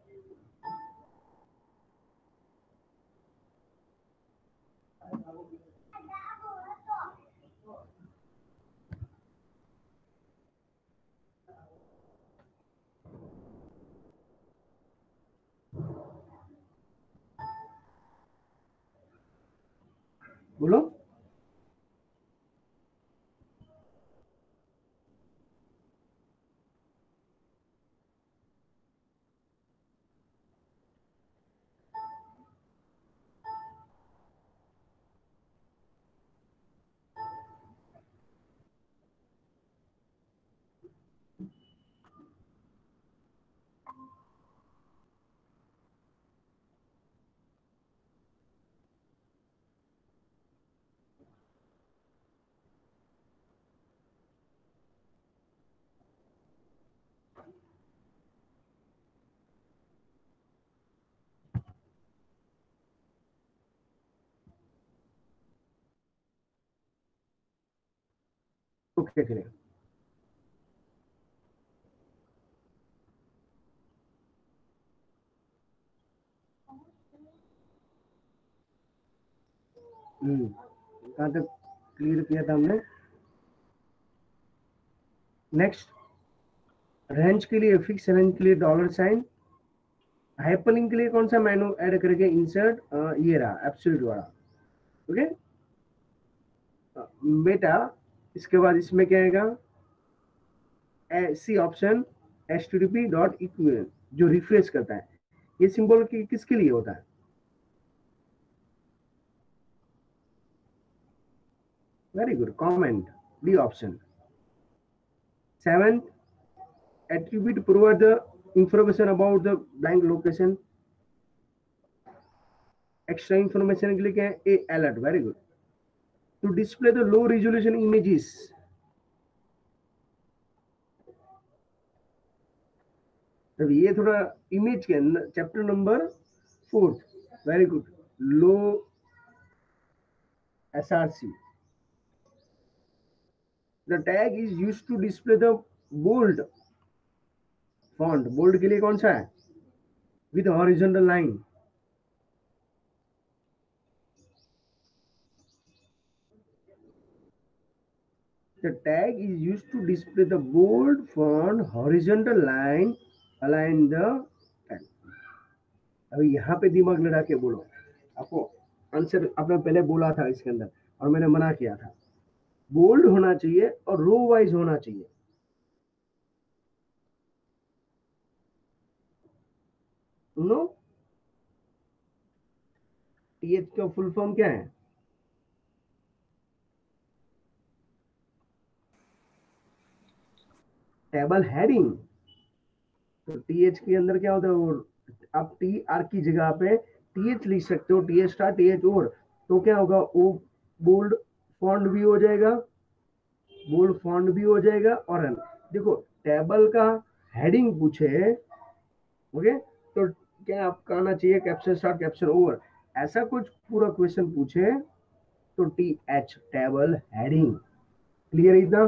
बोलो। ओके चलिए। कहाँ तक क्लियर किया था हमने? नेक्स्ट, रेंज के लिए फिक्स रेंज के लिए $, हाइपरलिंक के लिए कौन सा मेनू ऐड करके इंसर्ट, ये रहा एब्सोल्यूट वाला। ओके बेटा, इसके बाद इसमें क्या आएगा? C option http dot equivalent जो रिफ्रेश करता है, ये सिंबल किसके लिए होता है? Very good, comment D option. 7th, attribute provide the information about the blank location। Extra information के लिए क्या है? A alert, very good. To display the low resolution images, तब ये थोड़ा इमेज के अंदर chapter number 4, very good, low SRC। The tag is used to display the bold font, bold के लिए कौन सा है? With horizontal line. The tag is used to display the bold font horizontal line align the tag। अभी यहाँ पे दिमाग लगा के बोलो, आपको आंसर आपने पहले बोला था इसके अंदर और मैंने मना किया था। बोल्ड होना चाहिए और रो वाइज होना चाहिए। नो, टीएच का फुल फॉर्म क्या है? Table heading. तो टीएच के अंदर क्या होता है? वो आप टी आर की जगह पे टीएच लिख सकते हो, टीएच स्टार टीएच और, तो क्या होगा? वो बोल्ड फॉन्ट भी हो जाएगा, बोल्ड फॉन्ट भी हो जाएगा। और देखो, टेबल का हेडिंग पूछे, ओके, तो क्या आपका आना चाहिए? कैप्शन स्टार्ट कैप्शन ओवर, ऐसा कुछ पूरा क्वेश्चन पूछे तो T H, table heading. Clear है इतना?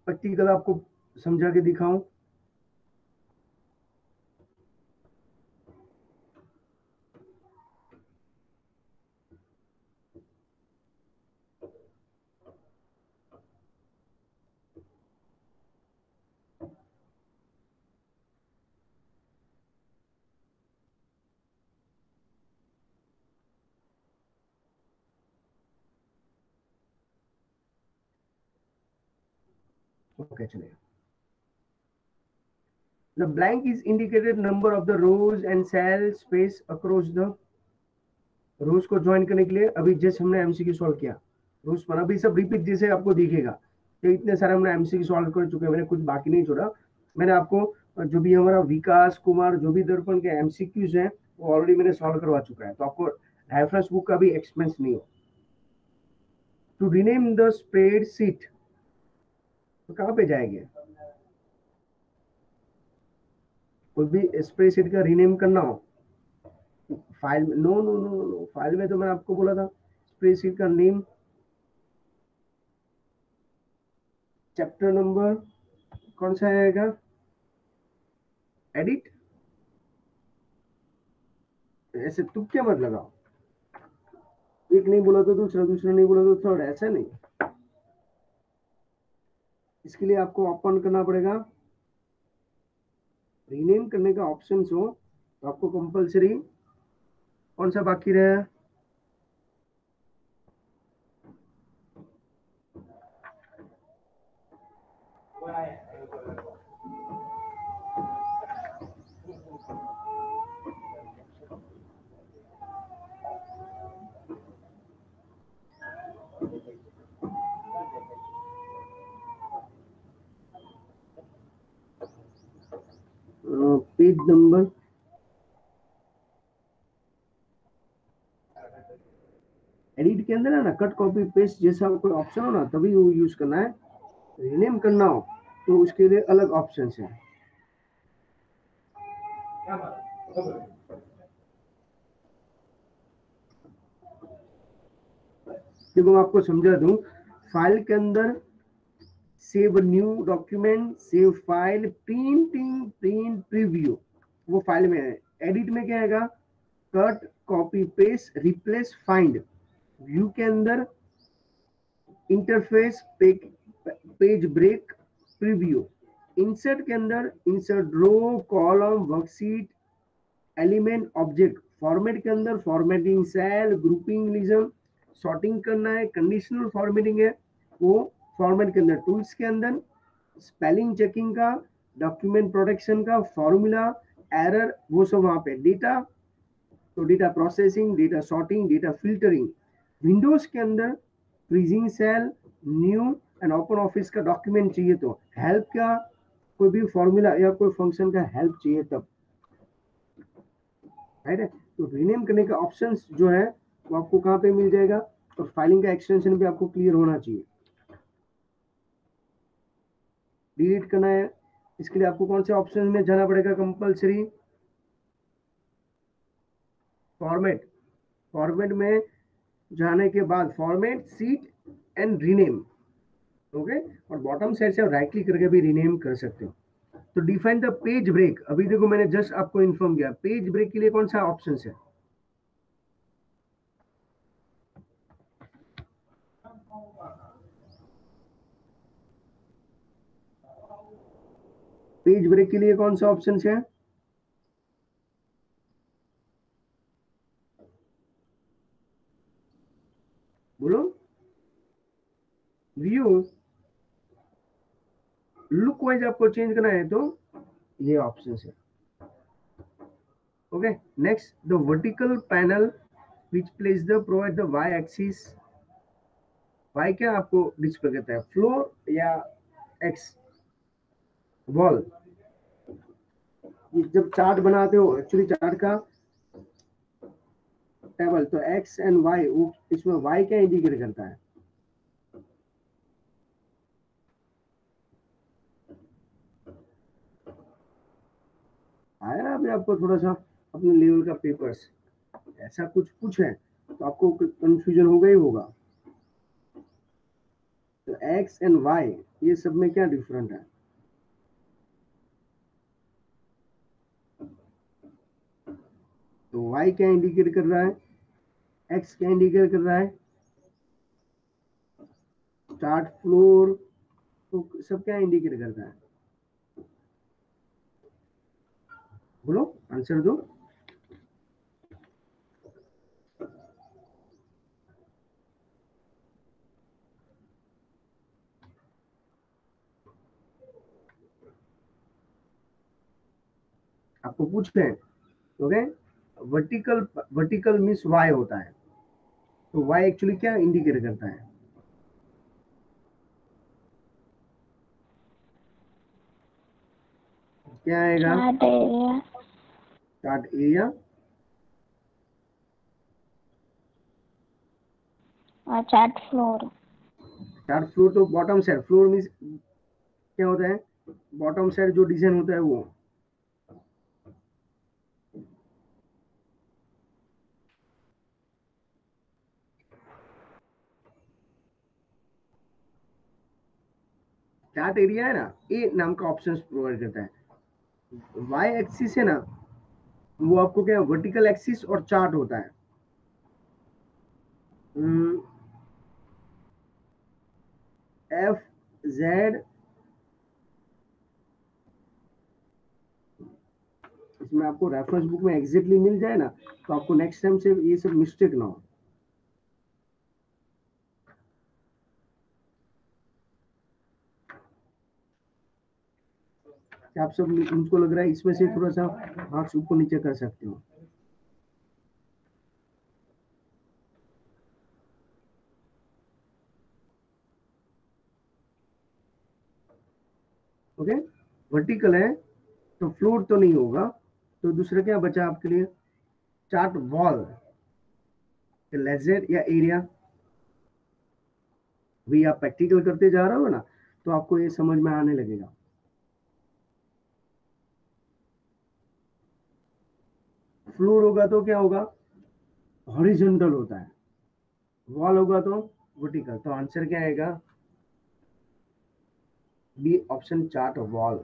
प्रैक्टिकल आपको समझा के दिखाऊं? ओके चलिए। The blank is indicated number of the rows and cell space across the रोज को ज्वाइन करने के लिए। अभी जैसे हमने एमसीक्यू सॉल्व किया रोज पर, अभी सब रिपीट जैसे आपको दिखेगा तो इतने सारे हमने एमसीक्यू सॉल्व कर चुके हैं, मैंने कुछ बाकी नहीं छोड़ा। मैंने आपको जो भी हमारा विकास कुमार जो भी दर्पण के एमसीक्यूज हैं वो ऑलरेडी मैंने सॉल्व करवा चुका है, तो आपको रेफरेंस बुक का भी एक्सपेंस नहीं हो। टू रीनेम द स्प्रेडशीट, तो कहाँ पे जाएंगे? कोई भी स्प्रेडशीट का रीनेम करना हो फाइल में, no no no no, file में तो मैं आपको बोला था स्प्रेडशीट का नेम, चैप्टर नंबर कौन सा आएगा? एडिट। ऐसे तुक्के मत लगाओ, एक नहीं बोला तो दूसरा, दूसरा नहीं बोला तो थर्ड, ऐसा नहीं। इसके लिए आपको ओपन करना पड़ेगा। रीनेम करने का ऑप्शन हो तो आपको कंपलसरी कौन सा बाकी रहा? पेज नंबर, एडिट के अंदर है ना, कट कॉपी पेस्ट जैसा कोई ऑप्शन हो ना तभी वो यूज करना है। रीनेम करना हो तो उसके लिए अलग ऑप्शन है। देखो मैं आपको समझा दूं, फाइल के अंदर save new document, save file, printing, print, preview, वो फाइल में है। एडिट में क्या आएगा? Cut, copy paste, replace, find. View के अंदर interface, page break, preview. Insert के अंदर insert row, column, worksheet, element, object. Format के अंदर फॉर्मेटिंग सेल, ग्रुपिंग, लिज्म। सॉर्टिंग करना है, कंडीशनल फॉर्मेटिंग है वो फॉर्मेट के अंदर। टूल्स के अंदर स्पेलिंग चेकिंग का, डॉक्यूमेंट प्रोटेक्शन का, फॉर्मूला, एरर, वो सब वहां पे। डेटा तो data processing, data sorting, data filtering. Windows के अंदर freezing cell, new and open office का डॉक्यूमेंट चाहिए तो हेल्प का, कोई भी फॉर्मूला या कोई फंक्शन का हेल्प चाहिए तब, राइट है। तो रीनेम करने का ऑप्शंस जो है वो आपको कहाँ पे मिल जाएगा, और फाइलिंग का एक्सटेंशन भी आपको क्लियर होना चाहिए। डिलीट करना है, इसके लिए आपको कौन से ऑप्शन में जाना पड़ेगा कंपलसरी? फॉर्मेट। फॉर्मेट में जाने के बाद format, seat and rename, okay. और बॉटम साइड से आप राइट क्लिक करके भी रीनेम कर सकते हो। तो डिफाइन द पेज ब्रेक, अभी देखो मैंने जस्ट आपको इन्फॉर्म किया, पेज ब्रेक के लिए कौन सा ऑप्शन है? पेज ब्रेक के लिए कौन सा ऑप्शन है? बोलो। व्यू, लुक वाइज आपको चेंज करना है तो ये ऑप्शन है, okay. Next, the vertical panel which place the provide the Y axis. Y क्या आपको डिस्प्ले करता है, फ्लोर या एक्स, वॉल? जब चार्ट बनाते हो एक्चुअली चार्ट का टेबल, तो एक्स एंड वाई, इसमें वाई क्या इंडिकेट करता है? आया ना अभी आपको थोड़ा सा अपने लेवल का पेपर्स, ऐसा कुछ कुछ है तो आपको कंफ्यूजन होगा ही होगा। तो एक्स एंड वाई ये सब में क्या डिफरेंट है? तो वाई क्या इंडिकेट कर रहा है, एक्स क्या इंडिकेट कर रहा है, चार्ट, फ्लोर, तो सब क्या इंडिकेट करता है? बोलो, आंसर दो। आपको पूछ रहे हैं, okay. Vertical, vertical means Y होता है, तो वाई एक्चुअली क्या इंडिकेट करता है? क्या आएगा? चार्ट एरिया चार्ट एरिया और चार्ट फ्लोर। चार्ट फ्लोर तो बॉटम साइड, फ्लोर मीन्स क्या होता है, बॉटम साइड जो डिजाइन होता है वो। चार्ट एरिया है ना, ए नाम का ऑप्शन प्रोवाइड करता है। वाई एक्सिस है ना, वो आपको क्या वर्टिकल एक्सिस और चार्ट होता है। एफ जेड, इसमें आपको रेफरेंस बुक में एग्जैक्टली मिल जाए ना, तो आपको नेक्स्ट टाइम से ये सब मिस्टेक ना हो। आप सब मुझको लग रहा है इसमें से थोड़ा सा मार्क्स ऊपर नीचे कर सकते हो। ओके, वर्टिकल है तो फ्लोर तो नहीं होगा, तो दूसरा क्या बचा आपके लिए? चार्ट वॉल, लेजर या एरिया। भी आप प्रैक्टिकल करते जा रहे हो ना, तो आपको ये समझ में आने लगेगा। फ्लोर होगा तो क्या होगा? हॉरिजॉन्टल होता है। वॉल होगा तो वर्टिकल। तो आंसर क्या आएगा? B option, chart wall.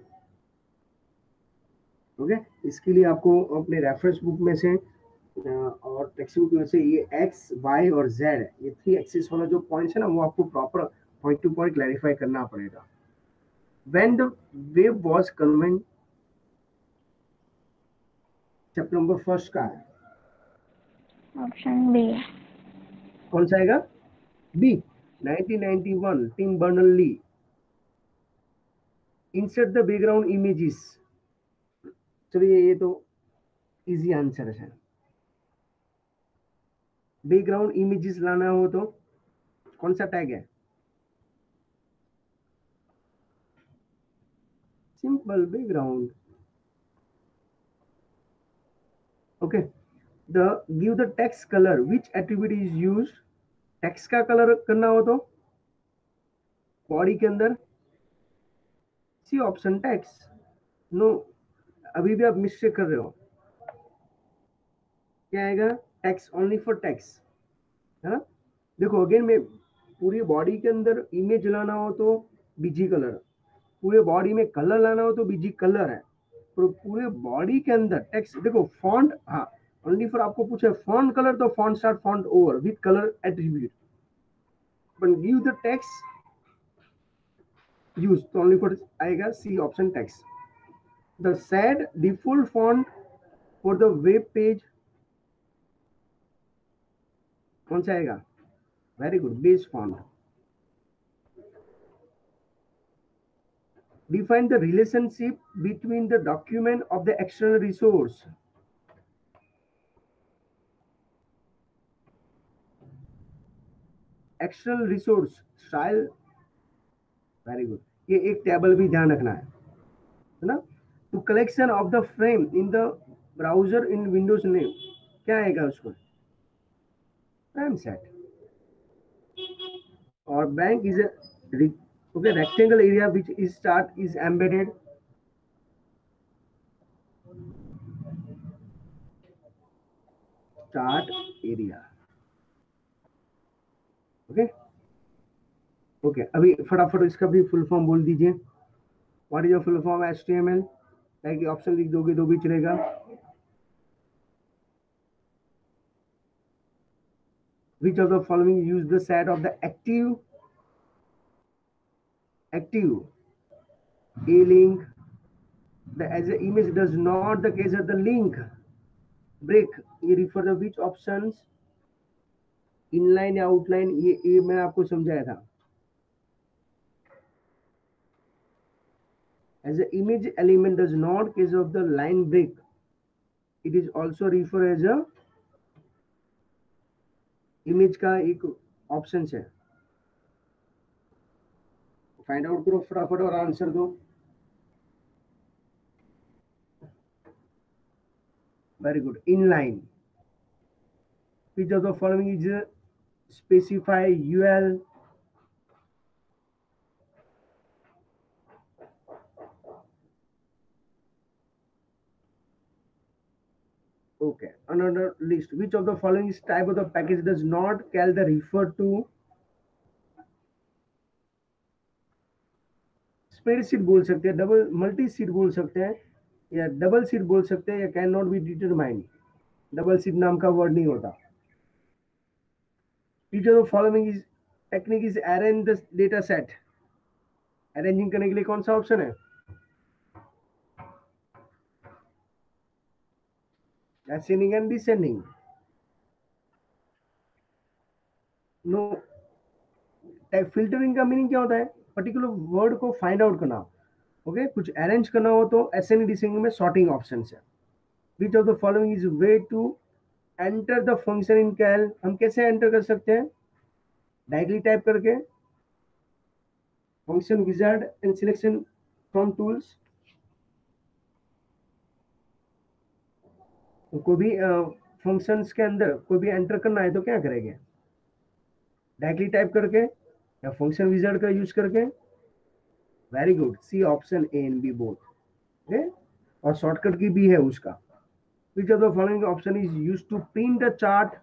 Okay, इसके लिए आपको अपने रेफरेंस बुक में से और टेक्स्ट बुक में से ये एक्स वाई और जेड, ये 3 एक्सिस वाला जो पॉइंट्स है ना, वो आपको proper point to point clarify करना पड़ेगा। When the web was convent, chapter number first का है, ऑप्शन बी। कौन सा आएगा? B. 1991, Tim Berners Lee. Insert the background images. चलिए, ये तो इजी आंसर है। बैकग्राउंड इमेजेस लाना हो तो कौन सा टैग है? Simple, background. Okay, the give the text colour, which attribute is used. Text का कलर करना हो तो बॉडी के अंदर सी ऑप्शन, टेक्स्ट। नो, अभी भी आप मिस्टेक कर रहे हो। क्या आएगा? टेक्स्ट, ओनली फॉर टेक्स्ट, है ना। देखो अगेन, में पूरी बॉडी के अंदर इमेज लाना हो तो बीजी कलर, पूरे बॉडी में कलर लाना हो तो बीजी कलर है। तो पूरे बॉडी के अंदर टेक्स्ट, देखो फॉन्ट, हाँ ओनली फॉर आपको पूछे फॉन्ट कलर, तो font start font over with colour attribute, but give the text use, तो ओनली फॉर आएगा C option, text. The said default font for the web page, कौन सा आएगा? Very good, base font. Define the relationship between the document of the external resource. External resource style, very good। ये एक table भी ध्यान रखना है ना। तो collection of the frame in the browser in windows name, क्या आएगा उसको? Frame set. और bank is okay, rectangle area which is start is embedded, chart area. Okay okay, अभी फटाफट इसका भी फुल फॉर्म बोल दीजिए। What is your full form HTML? ताकि ऑप्शन लिख दोगे तो भी चलेगा। Which of the following use the set of the active a link, the as a image does not the case of the link break, ये refer the which options? Inline या outline, ये मैं आपको समझाया था। as a image element does not case of the line break, it is also refer as a image का एक option है। फाइंड आउट करो फटाफट और आंसर दो। Very good, inline. which of the following is specify UL? Okay, another list. Which of the following type of the package does not call the refer to? Spread seat बोल सकते हैं, double multi seat बोल सकते हैं, या double seat बोल सकते हैं, या can not be determined. Double seat नाम का वर्ड नहीं होता। Each of the following is technique is arrange the data set. Arranging करने के लिए कौन सा ऑप्शन है? Ascending and descending. No, filtering का मीनिंग क्या होता है? पर्टिकुलर वर्ड को फाइंड आउट करना. ओके, कुछ अरेंज करना हो तो असेंडिंग डिसेंडिंग में सॉर्टिंग ऑप्शन है. Which of the following is way to enter the function in Calc? हम कैसे एंटर कर सकते हैं? डायरेक्टली टाइप करके, function wizard and selection from tools. तो कोई भी फंक्शंस के अंदर कोई भी एंटर करना है तो क्या करेंगे? डायरेक्टली टाइप करके या फंक्शन विजार्ड का यूज करके. Very good, C option A and B both. Okay, और शॉर्टकट की भी है उसका. Which of the following option is used to print the chart?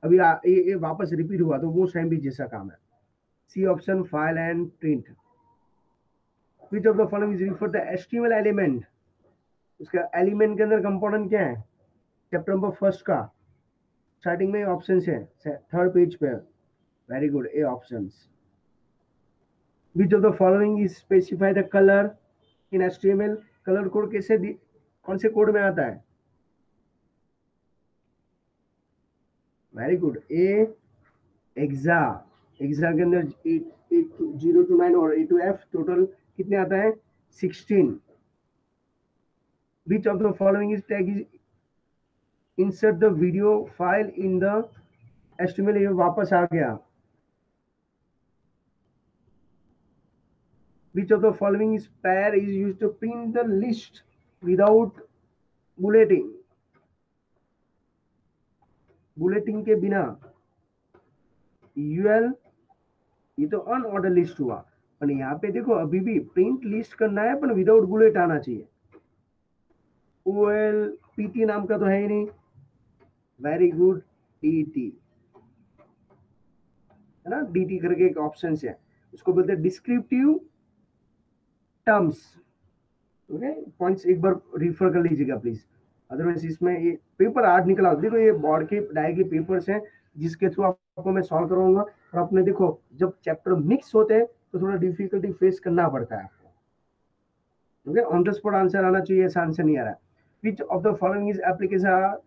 अभी ये वापस रिपीट हुआ तो वो सेम भी जैसा काम है. C option file and print. Which of the following is refer the HTML element? उसका एलिमेंट के अंदर कंपोनेंट क्या है? चैप्टर नंबर फर्स्ट का स्टार्टिंग में ऑप्शन है, थर्ड पेज पे. Very good, A option. Which of the following is specify the colour in HTML? Colour code कैसे कौन से कोड में आता है? वेरी गुड, ए एग्जा. एग्जा के अंदर 0 to 9 और A to F टोटल कितने आता है? 16. Which of the following is tag is insert the video file in the HTML? ये वापस आ गया. Which of the following is pair is used to print the list without bulleting? Bulleting के बिना UL, ये तो अनऑर्डर लिस्ट हुआ. पर यहाँ पे देखो अभी भी प्रिंट लिस्ट करना है पर विदाउट बुलेट आना चाहिए. ओएल पीटी नाम का तो है ही नहीं. वेरी गुड, डीटी है ना. डीटी करके एक ऑप्शन है, उसको बोलते हैं डिस्क्रिप्टिव टर्म्स. ओके, पॉइंट्स एक बार रिफर कर लीजिएगा प्लीज. अदरवाइज इसमें ये पेपर आर्ट निकला. देखो ये बोर्ड के डायरेक्टली पेपर्स हैं जिसके थ्रू आपको मैं सॉल्व करूंगा. और आपने देखो जब चैप्टर मिक्स होते हैं तो थोड़ा डिफिकल्टी फेस करना पड़ता है आपको. Okay, on the spot answer आना चाहिए, ऐसा आंसर नहीं आ रहा है. Which of the following is application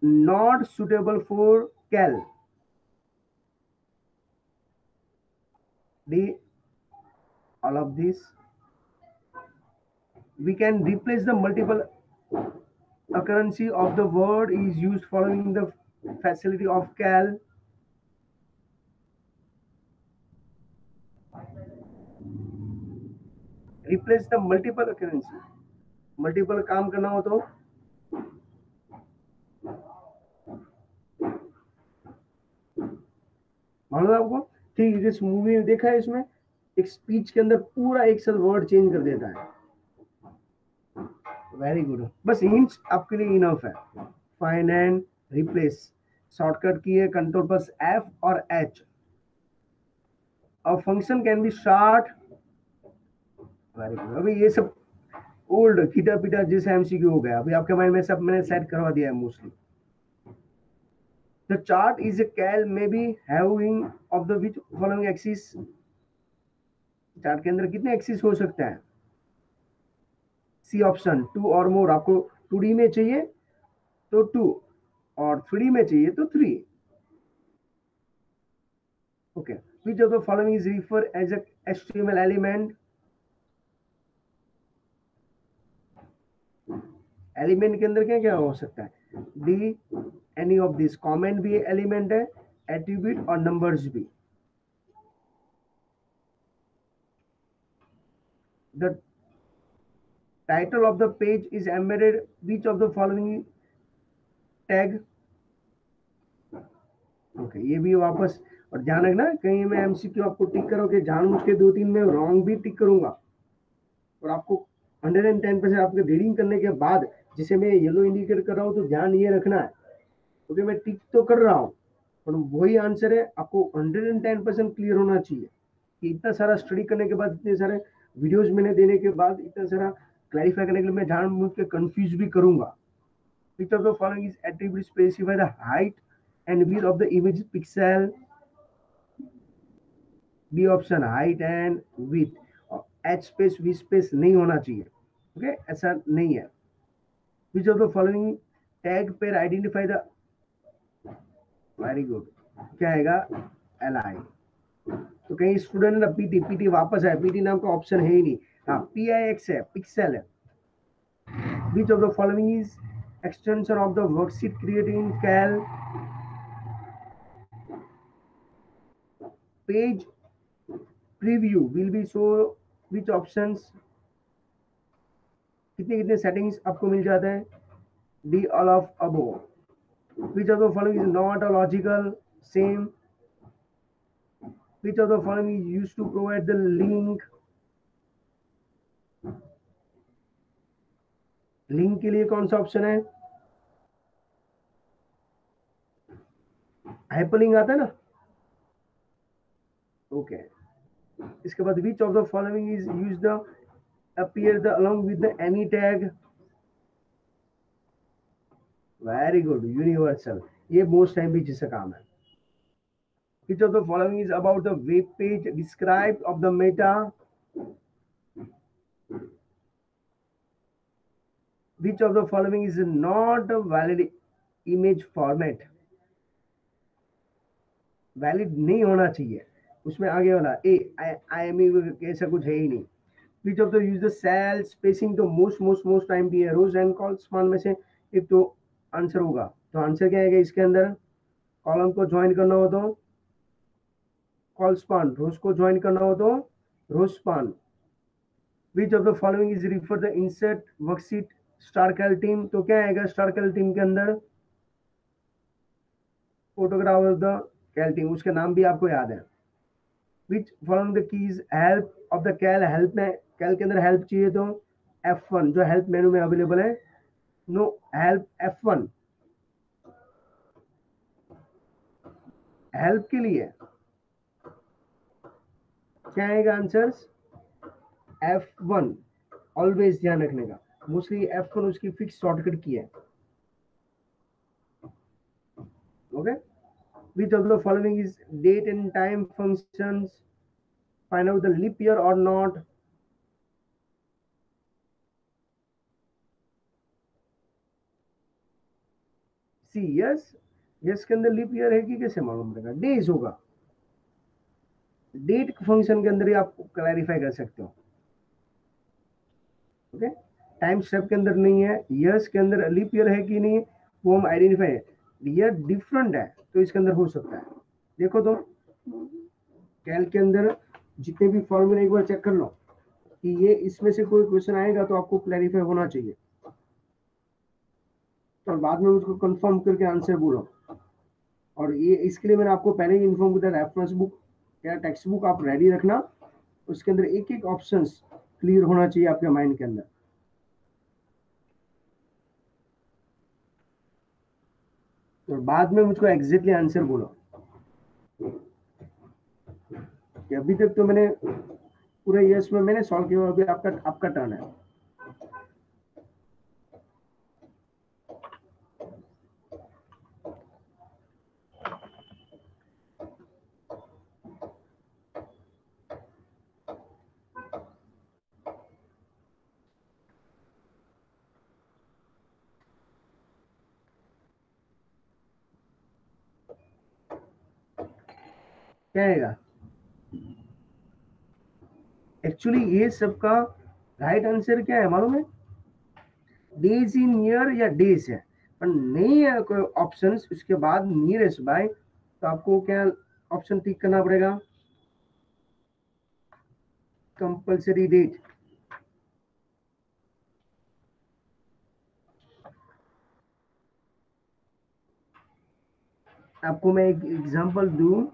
not suitable for Calc? D all of this. We can replace the multiple occurrence of the word is used following the facility of cal. Replace the multiple occurrence. multiple काम करना हो तो मालूम है आपको? ठीक है, जिस मूवी में देखा है इसमें एक स्पीच के अंदर पूरा एक साथ वर्ड चेंज कर देता है. वेरी गुड, बस हिंट्स आपके लिए इनफ है. फाइंड एंड रिप्लेस शॉर्टकट की है कंट्रोल प्लस एफ और H. A function can be short. Very good. अभी ये सब ओल्ड खीटा पीटा जैसे एमसीक्यू हो गया. अभी आपके माइंड में सब मैंने सेट करवा दिया है mostly. The chart is a cal maybe having of the which following axis? Chart के अंदर कितने एक्सिस हो सकते हैं? सी ऑप्शन 2 और मोर. आपको 2D में चाहिए तो 2 और 3D में चाहिए तो 3. Okay, which of the following is referred as a HTML element? Element के अंदर क्या क्या हो सकता है? D any of this. Comment भी एलिमेंट है, एट्रीब्यूट और नंबर्स भी. The title of the page is embedded which of the following tag? Okay, ये भी वापस. और ध्यान रखना कहीं मैं एमसीक्यू आपको टिक करोगे जानबूझ के 2-3 में रॉन्ग भी टिक करूंगा और आपको 110% आपके रीडिंग करने के बाद जिसे मैं येलो इंडिकेट कर रहा हूँ तो ध्यान ये रखना है क्योंकि मैं टिक तो कर रहा हूँ पर वही आंसर है. आपको 110% क्लियर होना चाहिए कि इतना सारा स्टडी करने के बाद, इतने सारे वीडियोस मैंने देने के बाद, इतना सारा क्लैरिफाई करने के लिए मैं जानबूझ के कंफ्यूज भी करूंगा. Which of the following is attribute specify the height and width of the image pixel? B option height and width, H space V space नहीं होना चाहिए, ओके ऐसा नहीं है। Which of the following tag pair identify the, very good, क्या आएगा, L I. तो कहीं स्टूडेंट ना पीटी, पीटी वापस आए, पीटी नाम का ऑप्शन है ही नहीं, हाँ पी आई एक्स है, पिक्सल है। Which of the following is extension of the worksheet created in Calc, page preview will be show which options, कितने कितने सेटिंग्स आपको मिल जाते हैं, D all of above. Which of the following is not a logical same, which of the following is used to provide the link, link के लिए कौन सा ऑप्शन है, हाइपरलिंक आता है ना, ओके इसके बाद विच of the following is used the appear the along with the any tag, very good, universal, ये most time भी जिसका काम है। which of the following is about the web page described of the meta, which of the following is not a valid image format, valid नहीं होना चाहिए उसमें, आगे वाला ए आई एम ऐसा कुछ है ही नहीं। Which of the use the cell spacing, तो मोस्ट टाइम भी है, रोज एंड कॉल्स मान में से एक तो आंसर होगा, तो आंसर क्या आएगा इसके अंदर, कॉलम को ज्वाइन करना हो तो कॉल स्पान, रोज को ज्वाइन करना हो तो rowspan. Which of the following is refer the insert worksheet star calc team, तो क्या आएगा स्टार कैल टीम के अंदर, photograph of the calc team, उसके नाम भी आपको याद है। Which following the keys help of the calc, help में कैल के अंदर हेल्प चाहिए तो F1 जो हेल्प मेनू में अवेलेबल है, नो हेल्प F1, हेल्प के लिए क्या आएगा आंसर, F1, ऑलवेज ध्यान रखने का, मोस्टली F1 उसकी फिक्स शॉर्टकट की है, okay. Which of the following is date and time functions, find out the leap year और नॉट, सी यस, यस के अंदर लीप ईयर है कि कैसे मालूम पड़ेगा, डेज होगा, डेट फंक्शन के अंदर ही आप क्लैरिफाई कर सकते हो, ओके। टाइम स्टेप के अंदर नहीं है, ईयर्स के अंदर लीप ईयर है कि नहीं वो हम आइडेंटिफाई है, ईयर डिफरेंट है तो इसके अंदर हो सकता है। देखो तो कैल के अंदर जितने भी फॉर्मूले एक बार चेक कर लो कि ये इसमें से कोई क्वेश्चन आएगा तो आपको क्लैरिफाई होना चाहिए, तो बाद में उसको कंफर्म करके आंसर बोलो। और ये इसके लिए मैंने आपको पहले ही इन्फॉर्म किया, रेफरेंस बुक या टेक्स्ट बुक आप रेडी रखना, उसके अंदर एक एक ऑप्शन क्लियर होना चाहिए आपके माइंड के अंदर। तो बाद में मुझको एग्जैक्टली आंसर बोलो कि अभी तक तो मैंने पूरे ईयर्स में मैंने सॉल्व किया, अभी आपका टर्न है। क्या आएगा, एक्चुअली ये सबका राइट आंसर क्या है मालूम है, डेज इन ईयर या डेज है, पर नहीं है कोई ऑप्शन उसके बाद नियरेस्ट बाय, तो आपको क्या ऑप्शन टिक करना पड़ेगा, कंपल्सरी डेट। आपको मैं एक एग्जांपल दूं,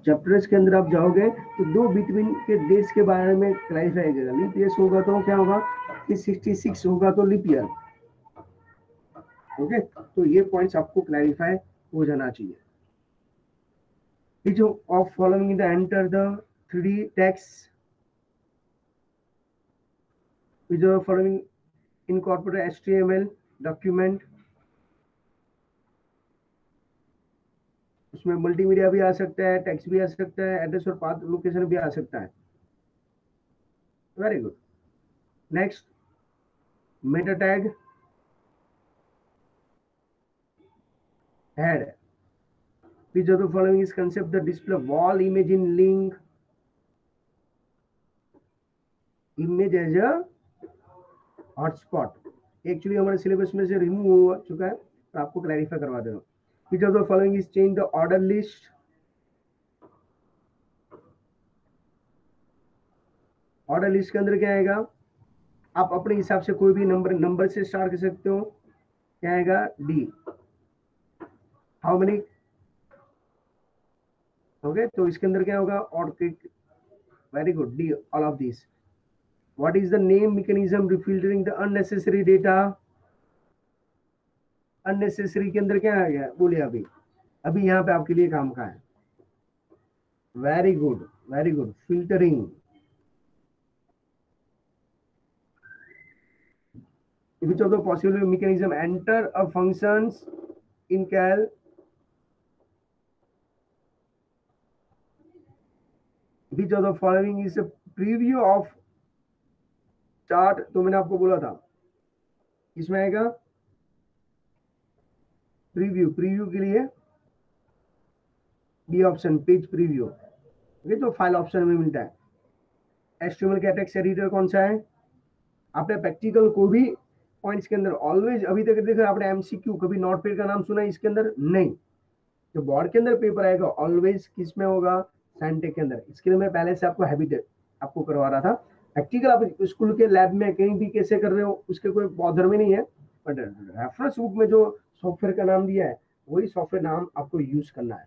चैप्टर्स के अंदर आप जाओगे तो दो बिटवीन के डेट्स के बारे में क्लैरिफाई करेगा, लीप ईयर होगा तो क्या होगा कि 66 होगा तो लीप ईयर, ओके। तो ये पॉइंट्स आपको क्लैरिफाई हो जाना चाहिए। Which of following the enter the 3D text, which of the following incorporate HTML document, उसमें मल्टीमीडिया भी आ सकता है, टेक्स्ट भी आ सकता है, एड्रेस और पाथ लोकेशन भी आ सकता है। Very good. Next, Meta tag head, which of the following is concept the display wall image in link image as a hotspot। Actually हमारे सिलेबस में से रिमूव हो चुका है, तो आपको क्लैरिफाई करवा दे रहा हूँ। which of the following is change the order list, order list के अंदर क्या आएगा, आप अपने हिसाब से कोई भी नंबर से स्टार्ट कर सकते हो, क्या आएगा डी। हाउ मेनी, ओके, तो इसके अंदर क्या होगा और click, very good, D all of this. What is the name mechanism refiltering the unnecessary data, unnecessary के अंदर क्या आ गया बोलिए, अभी यहाँ पे आपके लिए काम का है। Very good, very good, filtering. Which of the possible mechanism enter a functions in cal, which of the following is a preview of chart, तो मैंने आपको बोला था इसमें आएगा प्रीव्यू, प्रीव्यू के लिए बी ऑप्शन, पेज प्रीव्यू, ये तो फाइल ऑप्शन में मिलता है। HTML का टेक्स्ट एडिटर कौन सा है, आपने प्रैक्टिकल को भी पॉइंट्स के अंदर ऑलवेज, अभी तक देखो आपने MCQ कभी नोटपैड का नाम सुना है इसके अंदर, नहीं। जो बोर्ड के अंदर पेपर आएगा ऑलवेज किस में होगा, साइंटेक के अंदर। इसके लिए मैं पहले से आपको हैबिट आपको करवा रहा था। प्रैक्टिकल आप स्कूल के लैब में कहीं भी कैसे कर रहे हो उसके कोई बॉदर में नहीं है, बट रेफरेंस बुक में जो सॉफ्टवेयर का नाम दिया है वही सॉफ्टवेयर नाम आपको यूज करना है।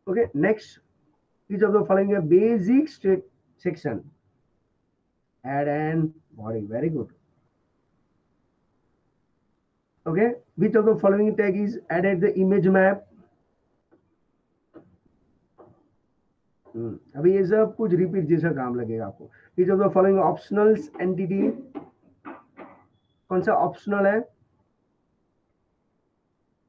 Okay, next, which of the following basic section, head and body, very good. Okay, which of the following tag is added the image map, अभी ये सब कुछ रिपीट जैसा काम लगेगा आपको। Which of the following optionals entity, कौन सा ऑप्शनल है,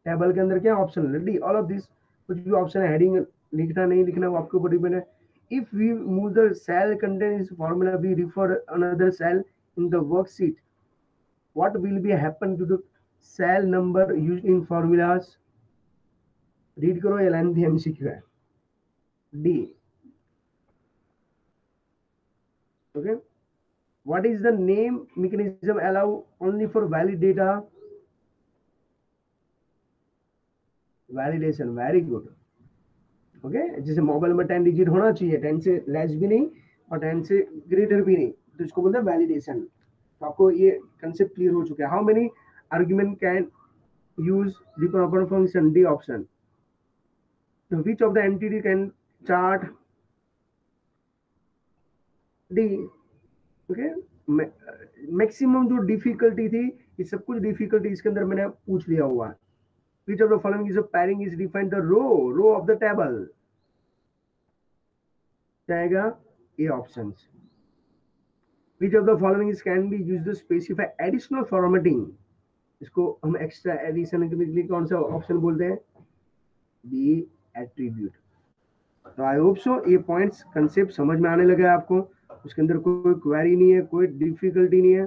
टेबल के अंदर क्या ऑप्शनल है, डी ऑल ऑफ दिस। कुछ भी ऑप्शन है, हेडिंग लिखना नहीं लिखना वो आपके ऊपर डिपेंड है। If we move the cell content is formula we refer another cell in the worksheet, what will be happen to the cell number used in formulas, read करो, ये लेंथी MCQ है, D. Okay, what is the name mechanism allow only for valid data, validation, very good। okay, जैसे mobile में 10 digit होना चाहिए, 10 से less भी नहीं और 10 से ग्रेटर भी नहीं, तो इसको बोलते हैं वैलिडेशन। तो आपको ये कंसेप्ट क्लियर हो चुका है। How many argument can use the proper function, D option. तो which of the entity can chart, D. Okay, maximum जो डिफिकल्टी थी, ये सब कुछ डिफिकल्टी इसके अंदर मैंने पूछ लिया हुआ है। Which of the following is a pairing is defined the row of the table, क्या आएगा, ये options. Which of the following is can be used to specify additional formatting, इसको हम एक्स्ट्रा एडिशन के लिए कौन सा ऑप्शन बोलते हैं, बी एट्रीब्यूट। तो आई होप सो ये पॉइंट्स कंसेप्ट समझ में आने लगा है आपको, उसके अंदर कोई क्वेरी नहीं है, कोई डिफिकल्टी नहीं है।